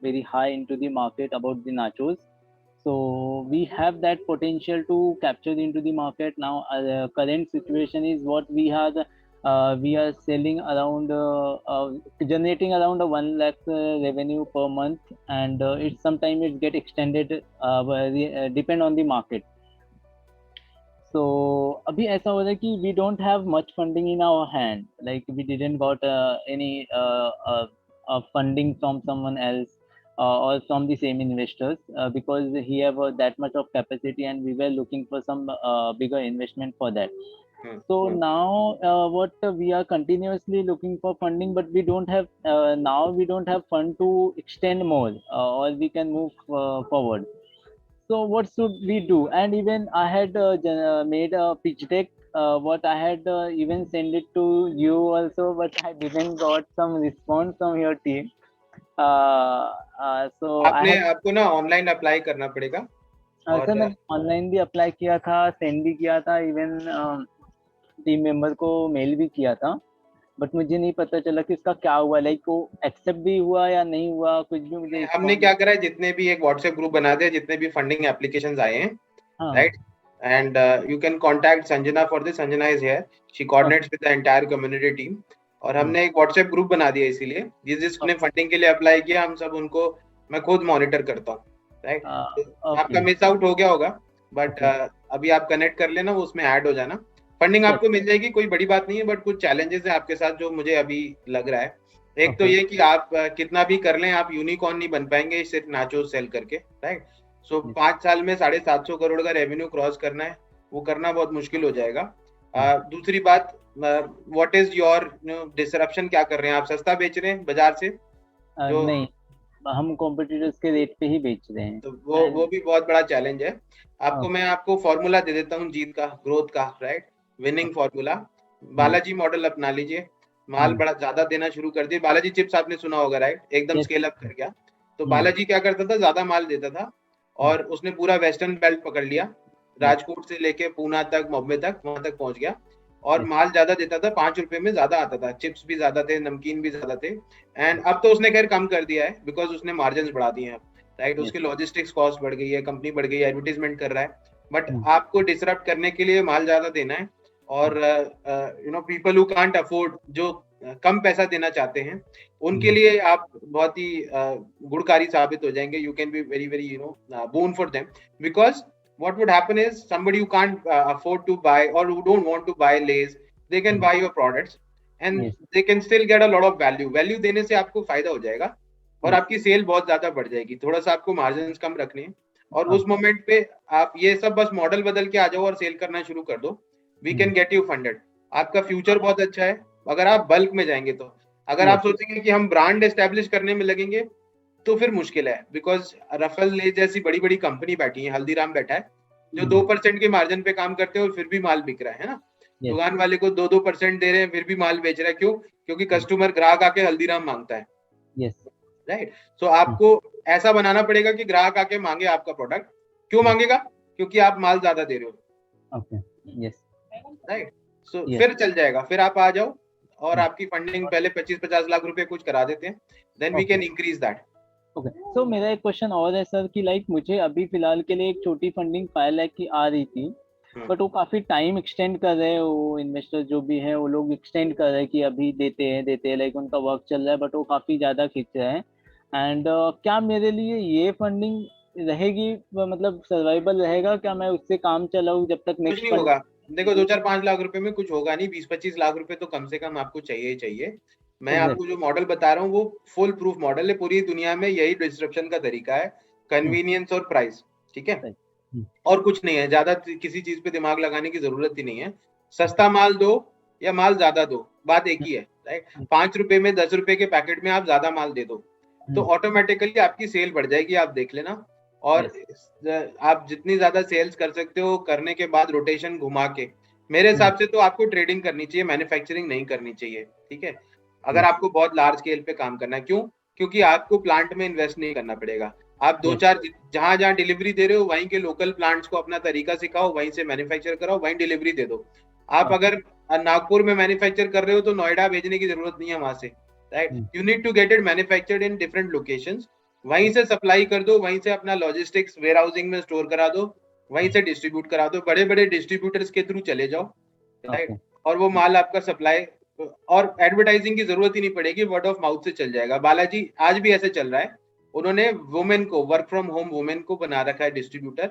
very high into the market about the nachos. So we have that potential to capture into the market. Now current situation is what we are selling around generating around 1 lakh revenue per month, and it sometimes it get extended depend on the market. So abhi aisa ho raha hai ki we don't have much funding in our hand, like we didn't got any funding from someone else or from the same investors, because he have that much of capacity and we were looking for some bigger investment for that. So now what we are continuously looking for funding, but we don't have now we don't have fund to extend more or we can move forward. So what should we do? And even I had made a pitch deck, what I had even send it to you also, but I didn't got some response from your team. So
आपको ना online apply करना पड़ेगा.
Sir मैंने online भी apply किया था, send भी किया था, इवन टीम मेंबर को मेल भी किया था, बट मुझे नहीं पता चला कि इसका क्या हुआ, लाइक वो एक्सेप्ट भी हुआ या नहीं हुआ, कुछ भी मुझे.
हमने क्या करा है, जितने भी एक व्हाट्सएप ग्रुप बना दिया, जितने भी फंडिंग एप्लीकेशंस आए हैं, right, and you can contact Sanjana for this. Sanjana is here, she coordinates with the entire community team. और हमने एक व्हाट्सएप ग्रुप बना दिया, इसीलिए जिसने फंडिंग के लिए अप्लाई किया हम सब उनको मैं खुद मॉनिटर करता हूँ. राइट। आपका
ओके
मिस आउट हो गया होगा, बट अभी आप कनेक्ट कर लेना, वो उसमें ऐड हो जाना, फंडिंग आपको मिल जाएगी, कोई बड़ी बात नहीं है। बट कुछ चैलेंजेस है आपके साथ जो मुझे अभी लग रहा है। एक तो ये कि आप कितना भी कर लें, आप यूनिकॉर्न नहीं बन पाएंगे सिर्फ नाचो सेल करके, राइट। सो 5 साल में 750 करोड़ का रेवेन्यू क्रॉस करना है, वो करना बहुत मुश्किल हो जाएगा। दूसरी बात, व्हाट इज योर डिसरप्शन, क्या कर रहे हैं आप? सस्ता बेच रहे हैं बाजार से? जो
नहीं, हम कॉम्पिटिटर्स के रेट पे ही बेच रहे हैं।
तो वो भी बहुत बड़ा चैलेंज है आपको। मैं आपको फॉर्मूला दे देता हूँ जीत का, ग्रोथ का, right, winning formula. Balaji model अपना लीजिए, माल बड़ा ज्यादा देना शुरू कर दिए। बालाजी चिप्स आपने सुना होगा, राइट, एकदम स्केल अप कर गया। तो बालाजी क्या करता था, ज्यादा माल देता था और उसने पूरा वेस्टर्न बेल्ट पकड़ लिया, राजकोट से लेके पूना तक, बॉम्बे तक, वहां तक पहुंच गया और माल ज्यादा देता था, 5 रुपए में ज्यादा आता था, चिप्स भी ज्यादा थे, नमकीन भी ज्यादा थे। एंड अब तो उसने खैर कम कर दिया है, बिकॉज उसने मार्जिन बढ़ा दिए हैं, राइट। उसकी लॉजिस्टिक्स कॉस्ट बढ़ गई है, कंपनी बढ़ गई है, एडवर्टीजमेंट कर रहा है। बट आपको डिसरप्ट करने के लिए माल ज्यादा देना है और पीपल हु कांट अफोर्ड, जो कम पैसा देना चाहते हैं, उनके लिए आप बहुत ही गुणकारी साबित हो जाएंगे। You can be very very bone for them, because what would happen is somebody who can't afford to buy or who don't want to buy Lays, they can buy your products and they can still get a lot of value देने से आपको फायदा हो जाएगा और आपकी cell बहुत ज्यादा बढ़ जाएगी। थोड़ा सा आपको मार्जिन कम रखने हैं और उस मोमेंट पे आप ये सब बस मॉडल बदल के आ जाओ और सेल करना शुरू कर दो, we can get you funded. आपका फ्यूचर बहुत अच्छा है अगर आप बल्क में जाएंगे तो। अगर आप सोचेंगे कि हम ब्रांड एस्टेब्लिश करने में लगेंगे तो फिर मुश्किल है, बिकॉज रफल ले जैसी बड़ी बड़ी कंपनी बैठी है, हल्दीराम बैठा है जो 2% के मार्जिन पे काम करते हैं और फिर भी माल बिक रहा है ना। दुकान वाले को 2% दे रहे हैं फिर भी माल बेच रहा है, क्यों? क्योंकि कस्टमर ग्राहक आके हल्दीराम मांगता है, राइट। सो आपको ऐसा बनाना पड़ेगा कि ग्राहक आके मांगे आपका प्रोडक्ट। क्यों मांगेगा? क्योंकि आप माल ज्यादा दे रहे हो, राइट। सो फिर चल जाएगा, फिर आप आ जाओ और आपकी फंडिंग पहले 25-50 लाख रुपए कुछ करा देते हैं, then we can increase that.
Okay, so मेरा एक क्वेश्चन और है सर कि लाइक मुझे अभी फिलहाल के लिए एक छोटी फंडिंग 5 लाख की आ रही थी, बट वो काफी टाइम एक्सटेंड कर रहे हैं, वो इन्वेस्टर जो भी है वो लोग एक्सटेंड कर रहे हैं कि अभी देते हैं लाइक उनका वर्क चल रहा है, बट वो काफी ज्यादा खींच रहे हैं। एंड क्या मेरे लिए ये फंडिंग रहेगी, मतलब सर्वाइवल रहेगा क्या? मैं उससे काम चलाऊं जब तक
कुछ
नेक्स्ट
नहीं होगा। देखो 2-4-5 लाख रुपए में कुछ होगा नहीं, 20-25 लाख रुपए तो कम से कम आपको चाहिए ही चाहिए। मैं आपको जो मॉडल बता रहा हूँ वो फुल प्रूफ मॉडल है, पूरी दुनिया में यही डिस्ट्रप्शन का तरीका है, कन्वीनियंस और प्राइस, ठीक है, और कुछ नहीं है। ज्यादा किसी चीज पे दिमाग लगाने की जरूरत ही नहीं है। सस्ता माल दो या माल ज्यादा दो, बात एक ही है, राइट। 5 रुपए में 10 रुपए के पैकेट में आप ज्यादा माल दे दो तो ऑटोमेटिकली आपकी सेल बढ़ जाएगी, आप देख लेना। और आप जितनी ज्यादा सेल्स कर सकते हो, करने के बाद रोटेशन घुमा के, मेरे हिसाब से तो आपको ट्रेडिंग करनी चाहिए, मैन्युफैक्चरिंग नहीं करनी चाहिए, ठीक है, अगर आपको बहुत लार्ज स्केल पे काम करना है। क्यों? क्योंकि आपको प्लांट में इन्वेस्ट नहीं करना पड़ेगा। आप 2-4 जहां डिलीवरी दे रहे हो वहीं के लोकल प्लांट्स को अपना तरीका सिखाओ, वहीं से मैन्युफैक्चर कराओ, वहीं डिलीवरी दे दो। आप अगर नागपुर में मैन्युफैक्चर कर रहे हो तो नोएडा भेजने की जरूरत नहीं है वहां से, right. You need to get it manufactured in different locations, वहीं से सप्लाई कर दो, वहीं से अपना लॉजिस्टिक्स वेयर हाउसिंग में स्टोर करा दो, वहीं से डिस्ट्रीब्यूट करा दो, बड़े बड़े डिस्ट्रीब्यूटर्स के थ्रू चले जाओ, राइट। और वो माल आपका सप्लाई, और एडवर्टाइजिंग की जरूरत ही नहीं पड़ेगी, वर्ड ऑफ माउथ से चल जाएगा। बालाजी आज भी ऐसे चल रहा है, उन्होंने वुमेन को, वर्क फ्रॉम होम वुमेन को बना रखा है डिस्ट्रीब्यूटर,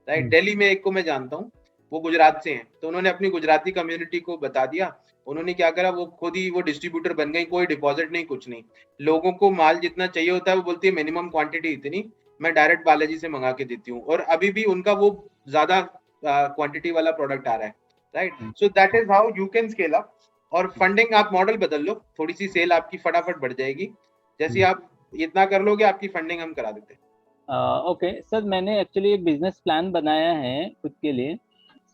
राइट। दिल्ली में एक को मैं जानता हूँ, वो गुजरात से हैं, तो उन्होंने अपनी गुजराती कम्युनिटी को बता दिया, उन्होंने क्या करा, वो खुद ही वो डिस्ट्रीब्यूटर बन गई, कोई डिपॉजिट नहीं, कुछ नहीं। लोगों को माल जितना चाहिए होता है वो बोलती है मिनिमम क्वांटिटी इतनी, मैं डायरेक्ट बालाजी से मंगा के देती हूँ, और अभी भी उनका वो ज्यादा क्वांटिटी वाला प्रोडक्ट आ रहा है, right. So that is how you can scale up. और फंडिंग आप मॉडल बदल लो, थोड़ी सी सेल आपकी फटाफट बढ़ जाएगी, जैसे आप इतना कर लोगे आपकी फंडिंग हम करा देते हैं।
ओके सर, मैंने एक्चुअली एक बिजनेस प्लान बनाया है खुद के लिए।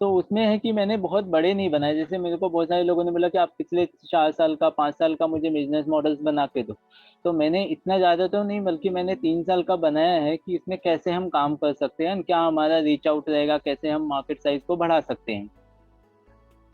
तो उसमें है कि मैंने बहुत बड़े नहीं बनाए, जैसे मेरे को बहुत सारे लोगों ने बोला कि आप पिछले 4 साल का 5 साल का मुझे बिजनेस मॉडल्स बना के दो, तो मैंने इतना ज़्यादा तो नहीं, बल्कि मैंने 3 साल का बनाया है कि इसमें कैसे हम काम कर सकते हैं, क्या हमारा रीच आउट रहेगा, कैसे हम मार्केट साइज को बढ़ा सकते हैं।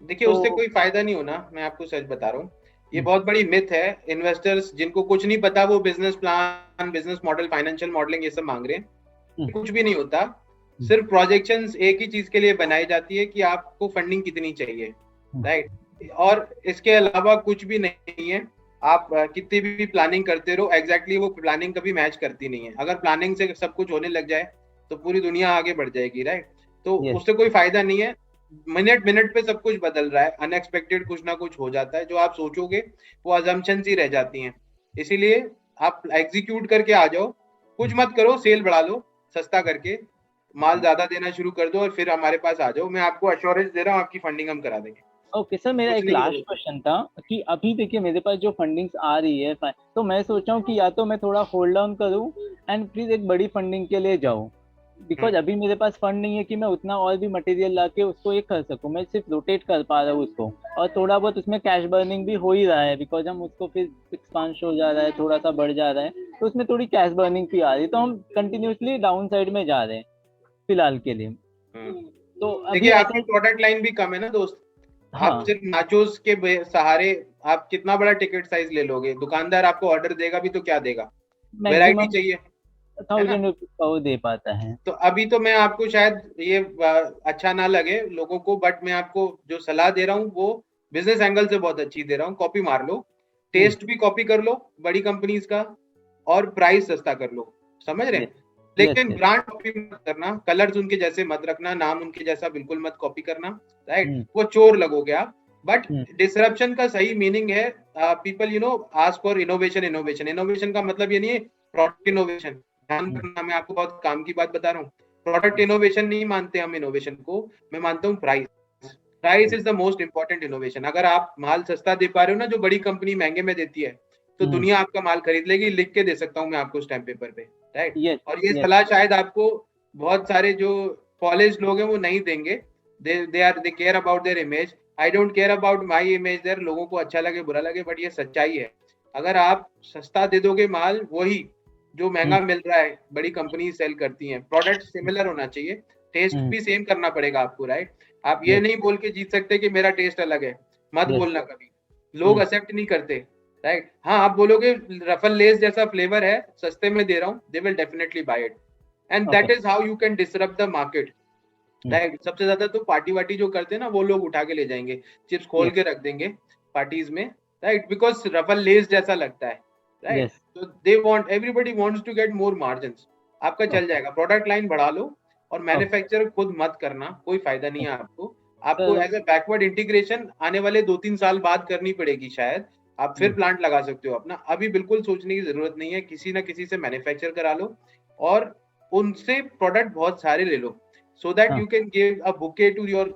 देखिए उससे कोई फायदा नहीं होना, मैं आपको सच बता रहा हूँ, ये बहुत बड़ी मिथ है। इन्वेस्टर्स जिनको कुछ नहीं पता वो business plan, business model, financial modelling ये सब मांग रहे हैं, कुछ भी नहीं होता। सिर्फ प्रोजेक्शंस एक ही चीज के लिए बनाई जाती है कि आपको फंडिंग कितनी चाहिए, राइट, और इसके अलावा कुछ भी नहीं है। आप कितनी भी प्लानिंग करते रहो, एग्जैक्टली वो प्लानिंग कभी मैच करती नहीं है। अगर प्लानिंग से सब कुछ होने लग जाए तो पूरी दुनिया आगे बढ़ जाएगी, राइट? तो
Yes.
उससे कोई फायदा नहीं है। मिनट मिनट पे सब कुछ बदल रहा है, अनएक्सपेक्टेड कुछ ना कुछ हो जाता है, जो आप सोचोगे वो अजम्पशंस ही रह जाती हैं। इसीलिए आप एग्जीक्यूट करके आ जाओ, कुछ मत करो, सेल बढ़ा लो, सस्ता करके माल ज्यादा देना शुरू कर दो और फिर हमारे पास आ जाओ। मैं आपको अश्योरेंस दे रहा हूँ, आपकी फंडिंग हम करा देंगे।
ओके सर, मेरा एक
सोचने की
लास्ट
जरूरत
क्वेश्चन था कि अभी देखिए मेरे पास जो फंडिंग्स आ रही है तो मैं सोचा हूँ कि या तो मैं थोड़ा होल्ड डाउन करूँ एंड प्लीज एक बड़ी फंडिंग के लिए जाऊँ, बिकॉज अभी मेरे पास फंड नहीं है कि मैं उतना और भी मटेरियल ला के उसको एक कर सकूँ। मैं सिर्फ रोटेट कर पा रहा हूँ उसको, और थोड़ा बहुत उसमें कैश बर्निंग भी हो ही रहा है, बिकॉज हम उसको फिर एक्सपांश हो जा रहा है, थोड़ा सा बढ़ जा रहा है, तो उसमें थोड़ी कैश बर्निंग भी आ रही है, तो हम कंटिन्यूसली डाउन साइड में जा रहे हैं फिलहाल के लिए। तो अभी
देखिए, आपकी
ऐसा,
प्रोडक्ट लाइन भी कम है ना दोस्त। आप
हाँ
सिर्फ नाचोस के सहारे आप कितना बड़ा टिकट साइज ले लोगे? दुकानदार आपको ऑर्डर देगा भी तो क्या देगा? वैरायटी
मैक्सिमम
चाहिए, है ना?
1000 रुपीज का वो दे पाता है।
तो अभी तो मैं आपको शायद ये अच्छा ना लगे लोगों को, बट मैं आपको जो सलाह दे रहा हूँ वो बिजनेस एंगल से बहुत अच्छी दे रहा हूँ। कॉपी मार लो, टेस्ट भी कॉपी कर लो बड़ी कंपनीज का, और प्राइस सस्ता कर लो, समझ रहे हैं? लेकिन ब्रांड कॉपी मत करना, कलर्स उनके जैसे मत रखना, नाम उनके जैसा बिल्कुल मत कॉपी करना, राइट? वो चोर लगोगे आप। बट डिसरप्शन का सही मीनिंग है, people ask for innovation. Innovation का मतलब ये नहीं है प्रोडक्ट इनोवेशन, ध्यान रखना, मैं आपको बहुत काम की बात बता रहा हूँ। प्रोडक्ट इनोवेशन नहीं मानते हम इनोवेशन को, मैं मानता हूँ price is the most important innovation. अगर आप माल सस्ता दे पा रहे हो ना, जो बड़ी कंपनी महंगे में देती है, तो दुनिया आपका माल खरीद लेगी। लिख के दे सकता हूँ मैं आपको स्टैम्प पेपर पे, राइट? और ये सलाह शायद आपको बहुत सारे जो कॉलेज लोग हैं वो नहीं देंगे। They care about their image. I don't care about my image there, लोगों को अच्छा लगे बुरा लगे, बट ये सच्चाई है। अगर आप सस्ता दे दोगे माल, वही जो महंगा मिल रहा है बड़ी कंपनी सेल करती हैं, प्रोडक्ट सिमिलर होना चाहिए, टेस्ट भी सेम करना पड़ेगा आपको, राइट? आप ये नहीं बोल के जीत सकते कि मेरा टेस्ट अलग है, मत बोलना कभी, लोग एक्सेप्ट नहीं करते, राइट? हाँ, आप बोलोगे रफल लेस जैसा फ्लेवर है, सस्ते में दे रहा हूँ, they will definitely buy it, and that is how you can disrupt the market, right? सबसे ज्यादा तो पार्टी वार्टी जो करते हैं ना, वो लोग उठा के ले जाएंगे, चिप्स खोल के रख देंगे पार्टीज में, राइट? बिकॉज रफल लेस जैसा लगता है, राइट? तो they want, everybody wants to get more margins. आपका चल जाएगा, प्रोडक्ट लाइन बढ़ा लो, और मैन्युफैक्चर खुद मत करना, कोई फायदा नहीं है आपको। आपको एज ए बैकवर्ड इंटीग्रेशन आने वाले 2-3 साल बाद करनी पड़ेगी शायद, आप फिर प्लांट लगा सकते हो अपना। अभी बिल्कुल सोचने की जरूरत नहीं है, किसी ना किसी से मैन्युफैक्चर करा लो और उनसे प्रोडक्ट बहुत सारे ले लो, so that you can give a bouquet to your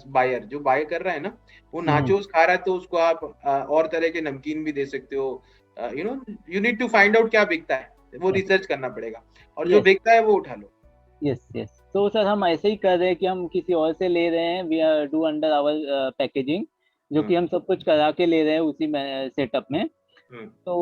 buyer. जो बाय कर रहा है ना, वो नाचोस खा रहा है, तो उसको आप और तरह के नमकीन भी दे सकते हो। You need to find out क्या बिकता है, वो रिसर्च करना पड़ेगा, और जो बिकता है वो उठा लो।
यस तो सर हम ऐसे ही कर रहे हैं कि हम किसी और से ले रहे हैं, we are do under our packaging, जो कि हम सब कुछ करा के ले रहे हैं उसी सेटअप में। तो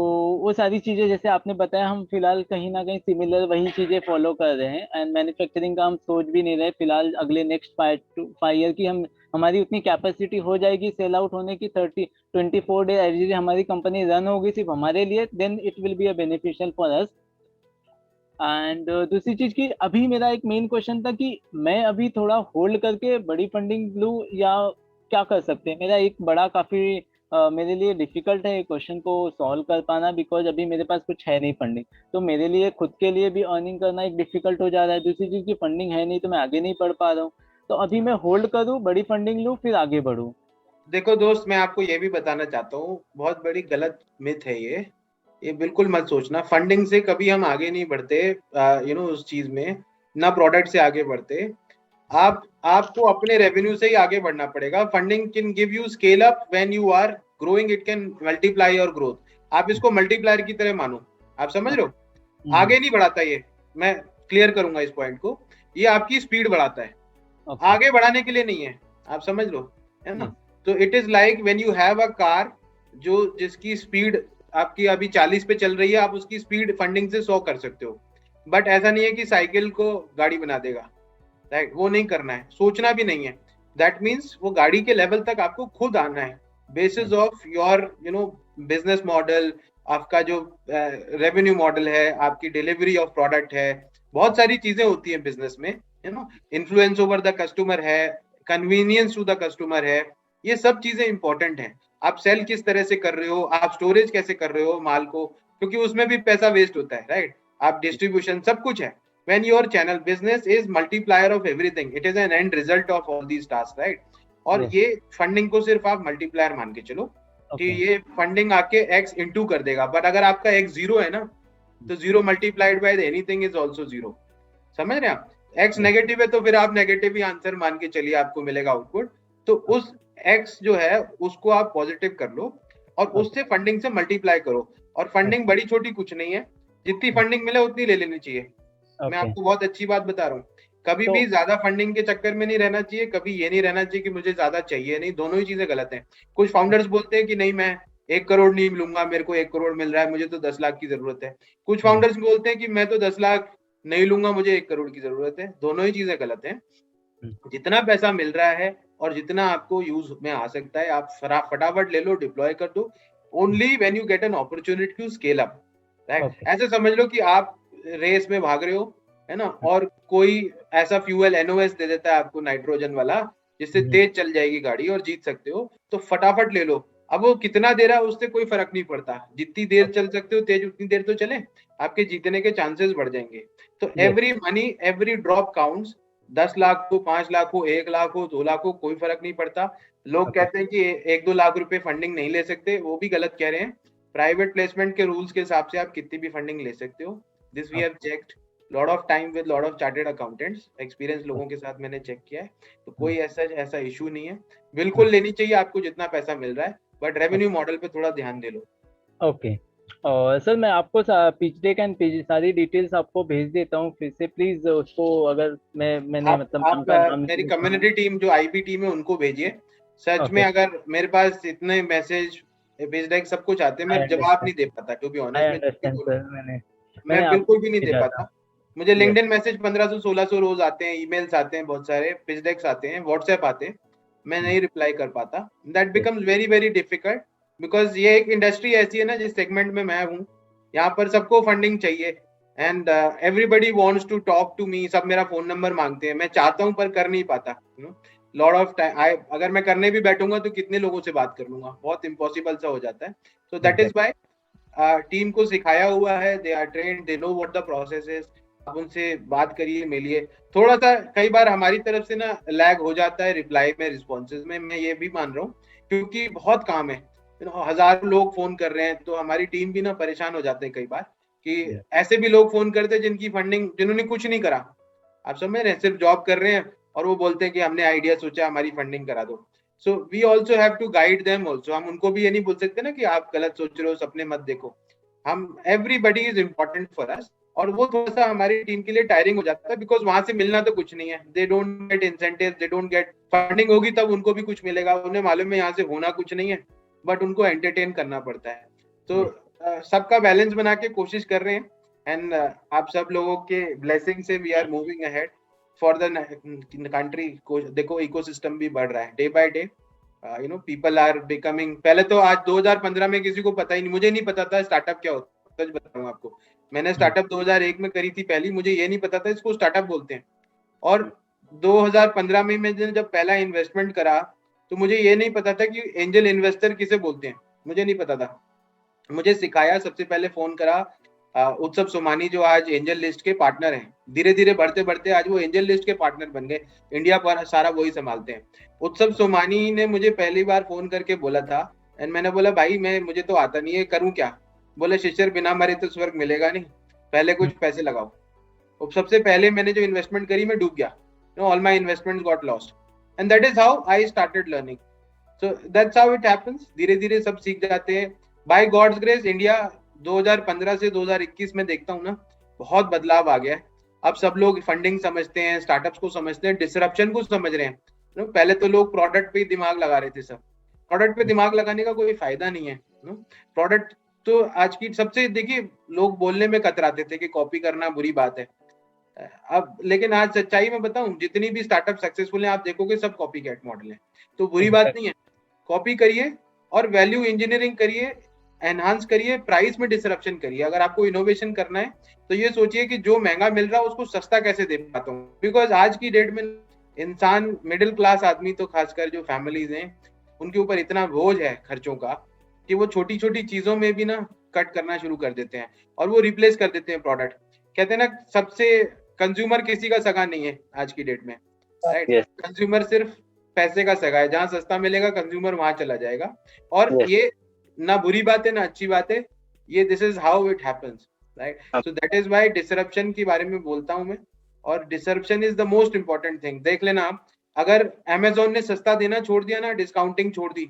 वो सारी चीजें जैसे आपने बताया, हम फिलहाल कहीं ना कहीं सिमिलर वही चीजें फॉलो कर रहे हैं, एंड मैन्युफैक्चरिंग का हम सोच भी नहीं रहे फिलहाल। अगले नेक्स्ट 5 ईयर की हमारी उतनी कैपेसिटी हो जाएगी सेल आउट होने की, 24 डे एवरी हमारी कंपनी रन होगी सिर्फ हमारे लिए, then it will be a beneficial for us. And दूसरी चीज की, अभी मेरा एक मेन क्वेश्चन था कि मैं अभी थोड़ा होल्ड करके बड़ी फंडिंग लूं या क्या कर सकते हैं। मेरा एक बड़ा काफी मेरे लिए डिफिकल्ट है क्वेश्चन को सॉल्व कर पाना, बिकॉज अभी मेरे पास कुछ है नहीं फंडिंग, तो मेरे लिए खुद के लिए भी अर्निंग करना एक डिफिकल्ट हो जा रहा है। दूसरी चीज की फंडिंग है नहीं, तो मैं आगे नहीं बढ़ पा रहा हूँ। तो अभी मैं होल्ड करूँ, बड़ी फंडिंग लूँ, फिर आगे बढ़ूँ?
देखो दोस्त, मैं आपको ये भी बताना चाहता हूँ, बहुत बड़ी गलत मिथ है ये बिल्कुल मत सोचना। फंडिंग से कभी हम आगे नहीं बढ़ते, उस चीज में, ना प्रोडक्ट से आगे बढ़ते। आपको अपने रेवेन्यू से ही आगे बढ़ना पड़ेगा। Funding can give you scale up when you are growing, it can multiply your growth. आप इसको मल्टीप्लायर की तरह मानो, आप समझ रहे हो? आगे नहीं बढ़ाता ये, मैं क्लियर करूंगा इस पॉइंट को। ये आपकी स्पीड बढ़ाता है, आगे बढ़ाने के लिए नहीं है, आप समझ लो, है ना? तो it is like when you have a car जिसकी स्पीड आपकी अभी 40 पे चल रही है, आप उसकी स्पीड फंडिंग से 100 कर सकते हो। बट ऐसा नहीं है कि साइकिल को गाड़ी बना देगा, राइट? वो नहीं करना है, सोचना भी नहीं है। दैट मीन्स वो गाड़ी के लेवल तक आपको खुद आना है, basis of your business model, आपका जो रेवेन्यू मॉडल है, आपकी डिलीवरी ऑफ प्रोडक्ट है, बहुत सारी चीजें होती है बिजनेस में, इन्फ्लुएंस ओवर द कस्टमर है, कन्वीनियंस टू द कस्टमर है, ये सब चीजें इंपॉर्टेंट हैं। आप सेल किस तरह से कर रहे हो, आप स्टोरेज कैसे कर रहे हो माल को, क्योंकि उसमें भी पैसा वेस्ट होता है, राइट? आप डिस्ट्रीब्यूशन सब कुछ है. When your channel business is multiplier of everything, it is an end result of all these tasks, right? और
Yes.
ये फंडिंग को सिर्फ आप मल्टीप्लायर मान के चलो कि
Okay.
ये फंडिंग आके x इंटू कर देगा, बट अगर आपका x जीरो है ना, तो zero multiplied by anything is also zero. समझ रहे हैं आप? x नेगेटिव है तो फिर आप नेगेटिव ही आंसर मान के चलिए, आपको मिलेगा आउटपुट. तो उस x जो है उसको आप पॉजिटिव कर लो और उससे फंडिंग से मल्टीप्लाई करो. और फंडिंग बड़ी छोटी कुछ नहीं है, जितनी फंडिंग मिले उतनी ले लेनी चाहिए. मैं आपको बहुत अच्छी बात बता रहा हूँ, कभी भी ज्यादा फंडिंग के चक्कर में नहीं रहना चाहिए, कभी ये नहीं रहना चाहिए कि मुझे ज्यादा चाहिए. नहीं, दोनों ही चीजें गलत हैं. कुछ फाउंडर्स बोलते हैं कि नहीं मैं 1 करोड़ नहीं लूंगा, मेरे को 1 करोड़ मिल रहा है, मुझे तो 10 लाख की जरूरत है. कुछ फाउंडर्स बोलते हैं कि मैं तो 10 लाख नहीं लूंगा, मुझे 1 करोड़ की जरूरत है. दोनों ही चीजें गलत हैं. जितना पैसा मिल रहा है और जितना आपको यूज में आ सकता है, आप फटाफट ले लो, डिप्लॉय कर दो. Only when you get an opportunity to scale up, right? ऐसे समझ लो कि आप रेस में भाग रहे हो, है ना, और कोई ऐसा फ्यूल NOS दे देता है आपको, नाइट्रोजन वाला, जिससे तेज चल जाएगी गाड़ी और जीत सकते हो, तो फटाफट ले लो. अब वो कितना दे रहा है उससे कोई फर्क नहीं पड़ता, जितनी देर चल सकते हो तेज उतनी देर तो चले, आपके जीतने के चांसेस बढ़ जाएंगे. तो every money, every drop counts. 10 lakh हो, 5 लाख हो, 1 लाख हो, 2 लाख हो, कोई फर्क नहीं पड़ता. लोग कहते हैं कि 1-2 लाख रुपए फंडिंग नहीं ले सकते, वो भी गलत कह रहे हैं. प्राइवेट प्लेसमेंट के रूल्स के हिसाब से आप कितनी भी फंडिंग ले सकते हो. This we have checked lot of time with lot of chartered accountants, experience लोगों के साथ मैंने चेक किया है. तो कोई ऐसा इशू नहीं है. बिल्कुल लेनी चाहिए आपको जितना पैसा मिल रहा है, बट रेवेन्यू मॉडल पे थोड़ा ध्यान दे लो.
ओके. और सर मैं आपको पिच डेक एंड सारी डिटेल्स आपको भेज देता हूँ, फिर से प्लीज उसको, अगर मैंने मतलब
आप मेरी कम्युनिटी टीम जो IB टीम है उनको भेजिए. सच में अगर मेरे पास इतने मैसेज, पिच डेक सब कुछ आते हैं, मैं जवाब नहीं दे पाता, टू बी ऑनेस्ट. मैं बिल्कुल भी नहीं दे पाता. मुझे लिंक्डइन मैसेज 1500-1600 रोज आते हैं, ईमेल्स आते हैं, बहुत सारे पिच डेक्स आते हैं, व्हाट्सएप आते हैं, मैं नहीं रिप्लाई कर पाता. That becomes very very difficult, because ये एक इंडस्ट्री ऐसी है ना, जिस सेगमेंट में मैं हूँ, यहाँ पर सबको फंडिंग चाहिए and everybody wants to talk to me. सब मेरा फोन नंबर मांगते हैं, मैं चाहता हूँ पर कर नहीं पाता. लॉट ऑफ टाइम अगर मैं करने भी बैठूंगा तो कितने लोगों से बात कर लूंगा, बहुत इम्पॉसिबल सा हो जाता है. So that is why team को सिखाया हुआ है, they are trained, they know what the process is. आप उनसे बात करिए, मिलिए. थोड़ा सा कई बार हमारी तरफ से ना लैग हो जाता है रिप्लाई में, रिस्पॉन्सेज में, मैं ये भी मान रहा हूँ, क्योंकि बहुत काम है. हजारों लोग फोन कर रहे हैं, तो हमारी टीम भी ना परेशान हो जाते हैं कई बार, कि ऐसे भी लोग फोन करते हैं जिनकी फंडिंग, जिन्होंने कुछ नहीं करा, आप समझ रहे हैं, सिर्फ जॉब कर रहे हैं, और वो बोलते हैं कि हमने आइडिया सोचा, हमारी फंडिंग करा दो. So we also have to guide them also. हम उनको भी ये नहीं बोल सकते ना कि आप गलत सोच रहे हो, सपने मत देखो. हम everybody is important for us, और वो थोड़ा सा हमारी टीम के लिए टायरिंग हो जाता है, बिकॉज वहां से मिलना तो कुछ नहीं है. They don't get incentive, they don't get funding. होगी तब उनको भी कुछ मिलेगा, उन्हें मालूम है यहाँ से होना कुछ नहीं है, बट उनको एंटरटेन करना पड़ता है. तो सबका बैलेंस बना के कोशिश कर रहे हैं, एंड आप सब लोगों के ब्लेसिंग से we are moving ahead for the country. देखो इकोसिस्टम भी बढ़ रहा है day by day. People are becoming. पहले तो आज 2015 में किसी को पता ही नहीं, मुझे नहीं पता था स्टार्टअप क्या होता है. सच बताऊं आपको, मैंने स्टार्टअप 2001 में करी थी पहली, मुझे ये नहीं पता था इसको स्टार्टअप बोलते हैं. और 2015 में मैंने जब पहला इन्वेस्टमेंट करा, तो मुझे ये नहीं पता था कि एंजल इन्वेस्टर किसे बोलते हैं, मुझे नहीं पता था. मुझे सिखाया, सबसे पहले फोन करा उत्सव सोमानी, जो आज एंजल लिस्ट के पार्टनर हैं. धीरे धीरे बढ़ते बढ़ते आज वो एंजल लिस्ट के पार्टनर बन गए, इंडिया पर सारा वही संभालते हैं. उत्सव सोमानी ने मुझे पहली बार फोन करके बोला था, एंड मैंने बोला भाई मुझे तो आता नहीं है, करूं क्या? बोले शिशिर, बिना मरे तो स्वर्ग मिलेगा नहीं, पहले कुछ पैसे लगाओ. तो सबसे पहले मैंने जो इन्वेस्टमेंट करी, मैं डूब गया. All my investment got lost, and that is how I started learning. So that's how it happens. धीरे धीरे सब सीख जाते हैं. बाय गॉड्स ग्रेस इंडिया 2015 से 2021 में देखता हूँ ना, बहुत बदलाव आ गया है. अब सब लोग फंडिंग समझते हैं, स्टार्टअप्स को समझते हैं, डिसरप्शन को समझ रहे हैं. पहले तो लोग प्रोडक्ट पे दिमाग लगा रहे थे. सब प्रोडक्ट पे दिमाग लगाने का कोई फायदा नहीं है. प्रोडक्ट तो आज की सबसे, देखिए, लोग बोलने में कतराते थे कि कॉपी करना बुरी बात है. अब लेकिन आज सच्चाई में बताऊं, जितनी भी स्टार्टअप सक्सेसफुल हैं, आप देखोगे सब कॉपी कैट मॉडल है. तो बुरी बात नहीं है, कॉपी करिए और वैल्यू इंजीनियरिंग करिए, एनहांस करिए, प्राइस में डिसरप्शन करिए. अगर आपको इनोवेशन करना है तो ये सोचिए कि जो महंगा मिल रहा है उसको सस्ता कैसे दे पाता हूँ. बिकॉज आज की डेट में इंसान, मिडिल क्लास आदमी, तो खासकर जो फैमिलीज हैं, उनके ऊपर इतना बोझ है खर्चों का कि वो छोटी छोटी चीजों में भी ना कट करना शुरू कर देते हैं और वो रिप्लेस कर देते हैं प्रोडक्ट। कहते हैं ना, सबसे कंज्यूमर किसी का सगा नहीं है आज की डेट में, राइट?
Yes.
कंज्यूमर सिर्फ पैसे का सगा है, जहां सस्ता मिलेगा कंज्यूमर वहां चला जाएगा। और
Yes.
ये ना बुरी बात है ना अच्छी बात है, ये this is how it happens, right? So that is why disruption के बारे में बोलता हूं मैं, और disruption is the most important thing. देख लेना आप, अगर अमेजोन ने सस्ता देना छोड़ दिया ना, डिस्काउंटिंग छोड़ दी,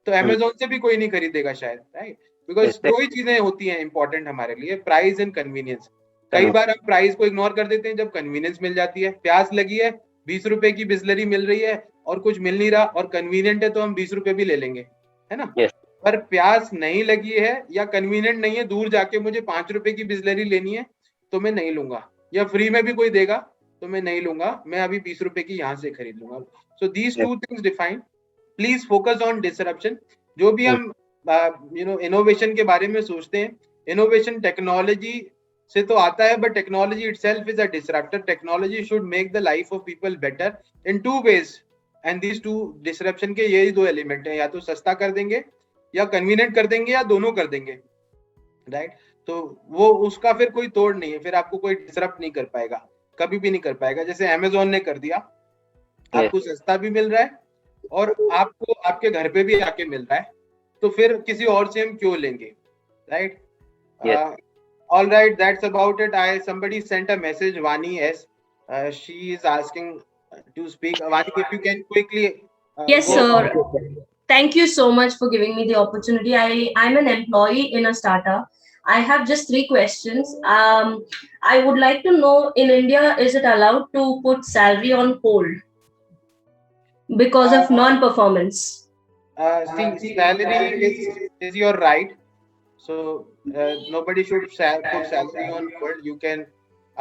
तो अमेजोन से भी कोई नहीं खरीदेगा शायद, राइट? बिकॉज दो ही चीजें होती हैं इंपॉर्टेंट हमारे लिए, प्राइस एंड कन्वीनियंस। कई बार हम प्राइस को इग्नोर कर देते हैं जब कन्वीनियंस मिल जाती है। प्यास लगी है, 20 रुपए की बिस्लरी मिल रही है और कुछ मिल नहीं रहा और कन्वीनियंट है, तो हम 20 रुपए भी ले लेंगे, है ना?
Yes.
पर प्यास नहीं लगी है या कन्वीनियंट नहीं है, दूर जाके मुझे 5 रुपए की बिस्लरी लेनी है, तो मैं नहीं लूंगा। या फ्री में भी कोई देगा तो मैं नहीं लूंगा, मैं अभी 20 रुपए की यहाँ से खरीद लूंगा। So these two things define, please focus on disruption. जो भी हम इनोवेशन के बारे में सोचते हैं, इनोवेशन टेक्नोलॉजी से तो आता है, but technology itself is a disruptor. Technology should make the life of people better in two ways, and these two disruption के यही दो एलिमेंट हैं, या तो सस्ता कर देंगे या कन्वीनियंट कर देंगे या दोनों कर देंगे, राइट? तो वो उसका फिर कोई तोड़ नहीं है, फिर आपको कोई डिसरप्ट नहीं कर पाएगा, कभी भी नहीं कर पाएगा। जैसे अमेजोन ने कर दिया, आपको सस्ता भी मिल रहा है और आपको आपके घर पे भी आके मिल रहा है, तो फिर किसी और से हम क्यों लेंगे, right? All right, that's about it. Somebody sent a message, Vani S. She is asking to speak. Vani, if you can quickly.
Yes,
go
sir.
on.
Thank you so much for giving me the opportunity. I'm an employee in a startup. I have just 3 questions. I would like to know, in India, is it allowed to put salary on hold because of non-performance?
See, salary is your right. So nobody should put salary on hold. You can